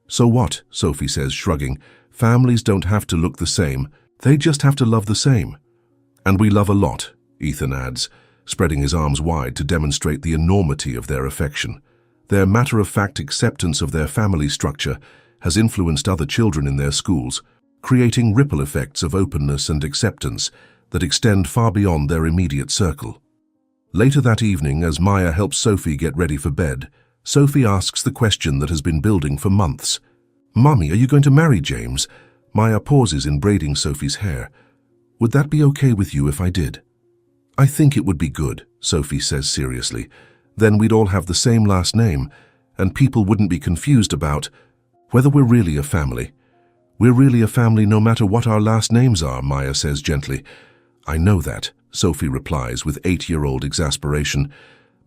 "So what?" Sophie says, shrugging. "Families don't have to look the same. They just have to love the same." "And we love a lot," Ethan adds, spreading his arms wide to demonstrate the enormity of their affection. Their matter-of-fact acceptance of their family structure has influenced other children in their schools, creating ripple effects of openness and acceptance that extend far beyond their immediate circle. Later that evening, as Maya helps Sophie get ready for bed, Sophie asks the question that has been building for months. "Mommy, are you going to marry James?" Maya pauses in braiding Sophie's hair. "Would that be okay with you if I did?" "I think it would be good," Sophie says seriously. "Then we'd all have the same last name, and people wouldn't be confused about whether we're really a family. We're really a family no matter what our last names are," Maya says gently. "I know that," Sophie replies with 8-year-old exasperation.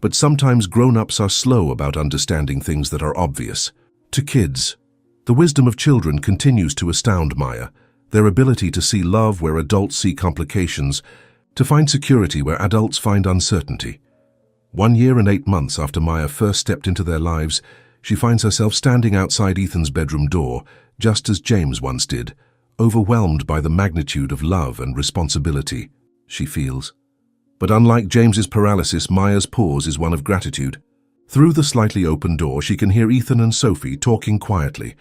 "But sometimes grown-ups are slow about understanding things that are obvious. To kids, the wisdom of children continues to astound Maya, their ability to see love where adults see complications, to find security where adults find uncertainty. 1 year and 8 months after Maya first stepped into their lives, she finds herself standing outside Ethan's bedroom door, just as James once did, overwhelmed by the magnitude of love and responsibility she feels. But unlike James's paralysis, Maya's pause is one of gratitude. Through the slightly open door, she can hear Ethan and Sophie talking quietly.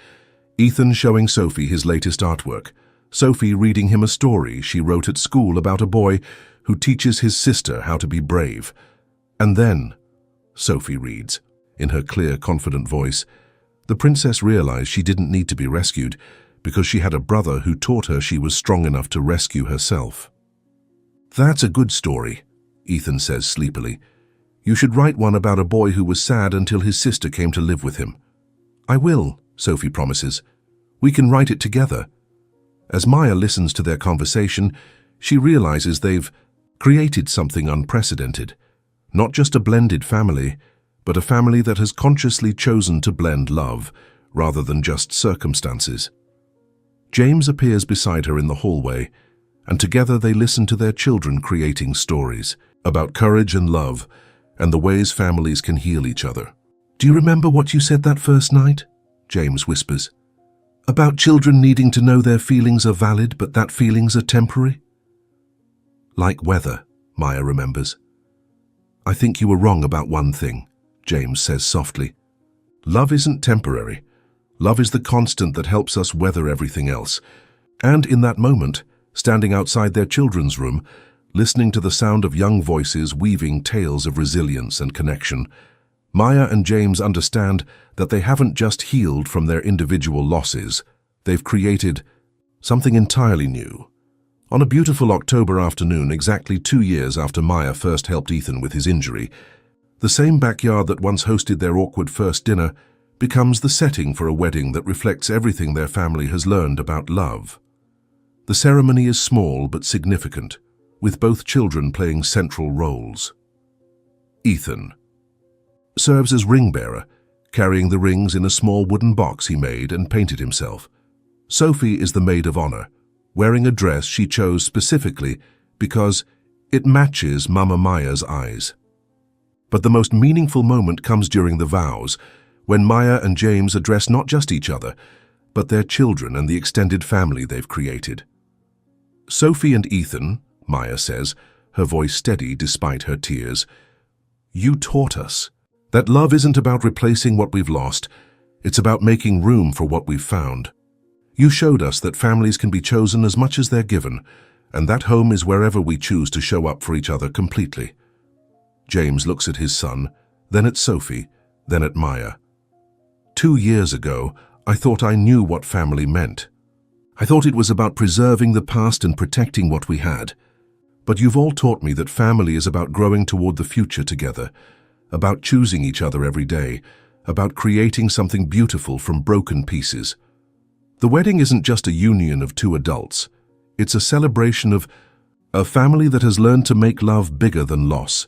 Ethan showing Sophie his latest artwork, Sophie reading him a story she wrote at school about a boy who teaches his sister how to be brave. "And then," Sophie reads, in her clear, confident voice, "the princess realized she didn't need to be rescued because she had a brother who taught her she was strong enough to rescue herself." "That's a good story," Ethan says sleepily. "You should write one about a boy who was sad until his sister came to live with him." "I will," Sophie promises. "We can write it together." As Maya listens to their conversation, she realizes they've created something unprecedented. Not just a blended family, but a family that has consciously chosen to blend love rather than just circumstances. James appears beside her in the hallway, and together they listen to their children creating stories about courage and love and the ways families can heal each other. "Do you remember what you said that first night?" James whispers. "About children needing to know their feelings are valid, but that feelings are temporary?" "Like weather," Maya remembers. "I think you were wrong about one thing," James says softly. "Love isn't temporary. Love is the constant that helps us weather everything else." And in that moment, standing outside their children's room, listening to the sound of young voices weaving tales of resilience and connection, Maya and James understand that they haven't just healed from their individual losses, they've created something entirely new. On a beautiful October afternoon, exactly 2 years after Maya first helped Ethan with his injury, the same backyard that once hosted their awkward first dinner becomes the setting for a wedding that reflects everything their family has learned about love. The ceremony is small but significant, with both children playing central roles. Ethan serves as ring bearer, carrying the rings in a small wooden box he made and painted himself. Sophie is the maid of honor, wearing a dress she chose specifically because it matches Mama Maya's eyes. But the most meaningful moment comes during the vows, when Maya and James address not just each other, but their children and the extended family they've created. "Sophie and Ethan," Maya says, her voice steady despite her tears, "you taught us that love isn't about replacing what we've lost, it's about making room for what we've found. You showed us that families can be chosen as much as they're given, and that home is wherever we choose to show up for each other completely." James looks at his son, then at Sophie, then at Maya. 2 years ago, I thought I knew what family meant. I thought it was about preserving the past and protecting what we had. But you've all taught me that family is about growing toward the future together, about choosing each other every day, about creating something beautiful from broken pieces. The wedding isn't just a union of 2 adults. It's a celebration of a family that has learned to make love bigger than loss.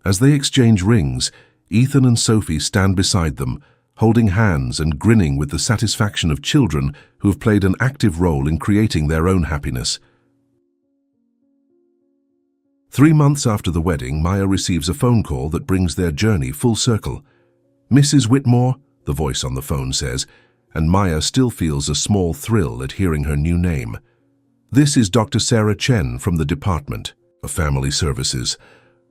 As they exchange rings, Ethan and Sophie stand beside them, holding hands and grinning with the satisfaction of children who have played an active role in creating their own happiness. 3 months after the wedding, Maya receives a phone call that brings their journey full circle. "Mrs. Whitmore," the voice on the phone says, and Maya still feels a small thrill at hearing her new name. "This is Dr. Sarah Chen from the Department of Family Services.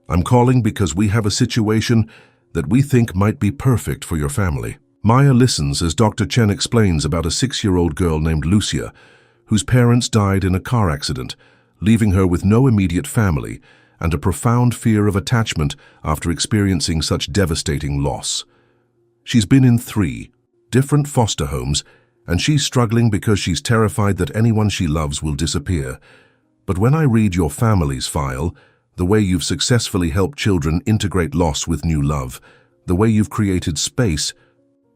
I'm calling because we have a situation that we think might be perfect for your family." Maya listens as Dr. Chen explains about a 6-year-old girl named Lucia, whose parents died in a car accident, leaving her with no immediate family and a profound fear of attachment after experiencing such devastating loss. She's been in 3 different foster homes, and she's struggling because she's terrified that anyone she loves will disappear. But when I read your family's file, the way you've successfully helped children integrate loss with new love, the way you've created space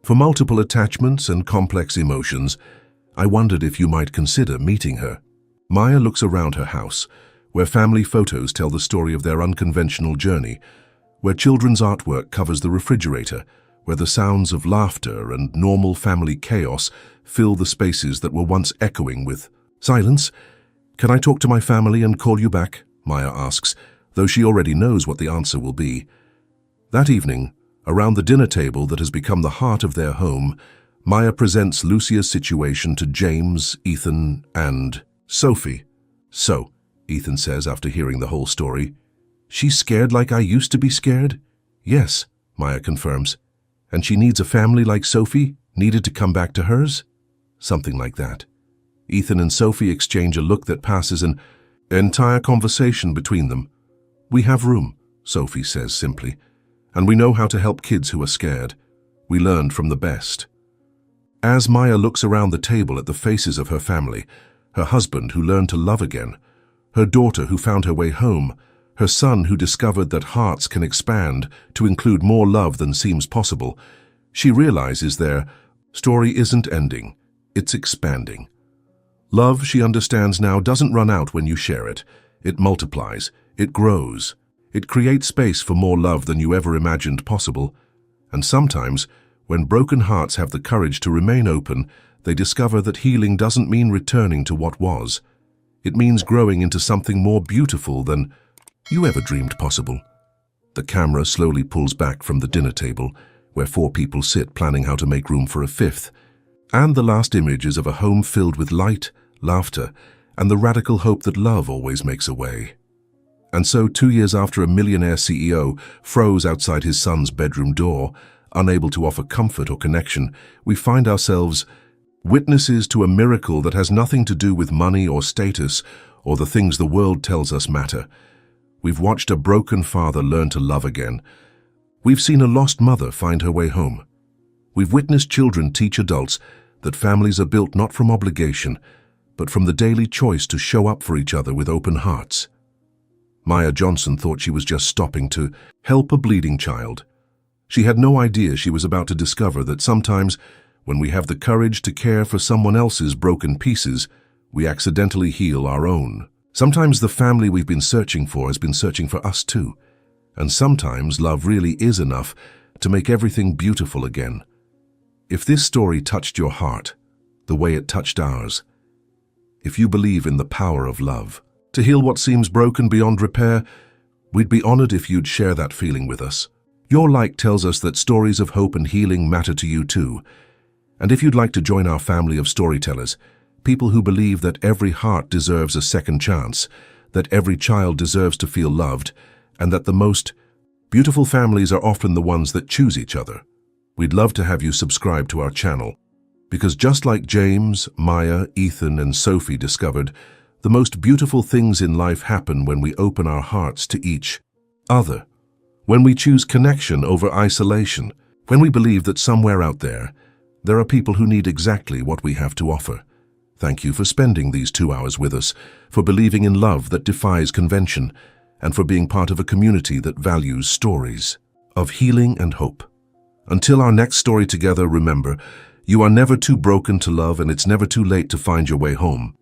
for multiple attachments and complex emotions, I wondered if you might consider meeting her. Maya looks around her house, where family photos tell the story of their unconventional journey, where children's artwork covers the refrigerator, where the sounds of laughter and normal family chaos fill the spaces that were once echoing with silence. "Can I talk to my family and call you back?" Maya asks, though she already knows what the answer will be. That evening, around the dinner table that has become the heart of their home, Maya presents Lucia's situation to James, Ethan, and Sophie. "So," Ethan says after hearing the whole story, "she's scared like I used to be scared?" "Yes," Maya confirms. "And she needs a family like Sophie needed to come back to hers?" "Something like that." Ethan and Sophie exchange a look that passes an entire conversation between them. "We have room," Sophie says simply, "and we know how to help kids who are scared. We learned from the best." As Maya looks around the table at the faces of her family, her husband who learned to love again, her daughter who found her way home, her son who discovered that hearts can expand to include more love than seems possible, she realizes their story isn't ending, it's expanding. Love, she understands now, doesn't run out when you share it. It multiplies, it grows, it creates space for more love than you ever imagined possible. And sometimes, when broken hearts have the courage to remain open, they discover that healing doesn't mean returning to what was. It means growing into something more beautiful than you ever dreamed possible. The camera slowly pulls back from the dinner table, where 4 people sit planning how to make room for a 5th. And the last image is of a home filled with light, laughter, and the radical hope that love always makes a way. And so 2 years after a millionaire CEO froze outside his son's bedroom door, unable to offer comfort or connection, we find ourselves witnesses to a miracle that has nothing to do with money or status or the things the world tells us matter. We've watched a broken father learn to love again. We've seen a lost mother find her way home. We've witnessed children teach adults that families are built not from obligation, but from the daily choice to show up for each other with open hearts. Maya Johnson thought she was just stopping to help a bleeding child. She had no idea she was about to discover that sometimes, when we have the courage to care for someone else's broken pieces, we accidentally heal our own. Sometimes the family we've been searching for has been searching for us too. And sometimes love really is enough to make everything beautiful again. If this story touched your heart, the way it touched ours, if you believe in the power of love to heal what seems broken beyond repair, we'd be honored if you'd share that feeling with us. Your like tells us that stories of hope and healing matter to you too. And if you'd like to join our family of storytellers, people who believe that every heart deserves a second chance, that every child deserves to feel loved, and that the most beautiful families are often the ones that choose each other, we'd love to have you subscribe to our channel. Because just like James, Maya, Ethan, and Sophie discovered, the most beautiful things in life happen when we open our hearts to each other, when we choose connection over isolation, when we believe that somewhere out there are people who need exactly what we have to offer. Thank you for spending these 2 hours with us, for believing in love that defies convention, and for being part of a community that values stories of healing and hope. Until our next story together, remember, you are never too broken to love, and it's never too late to find your way home.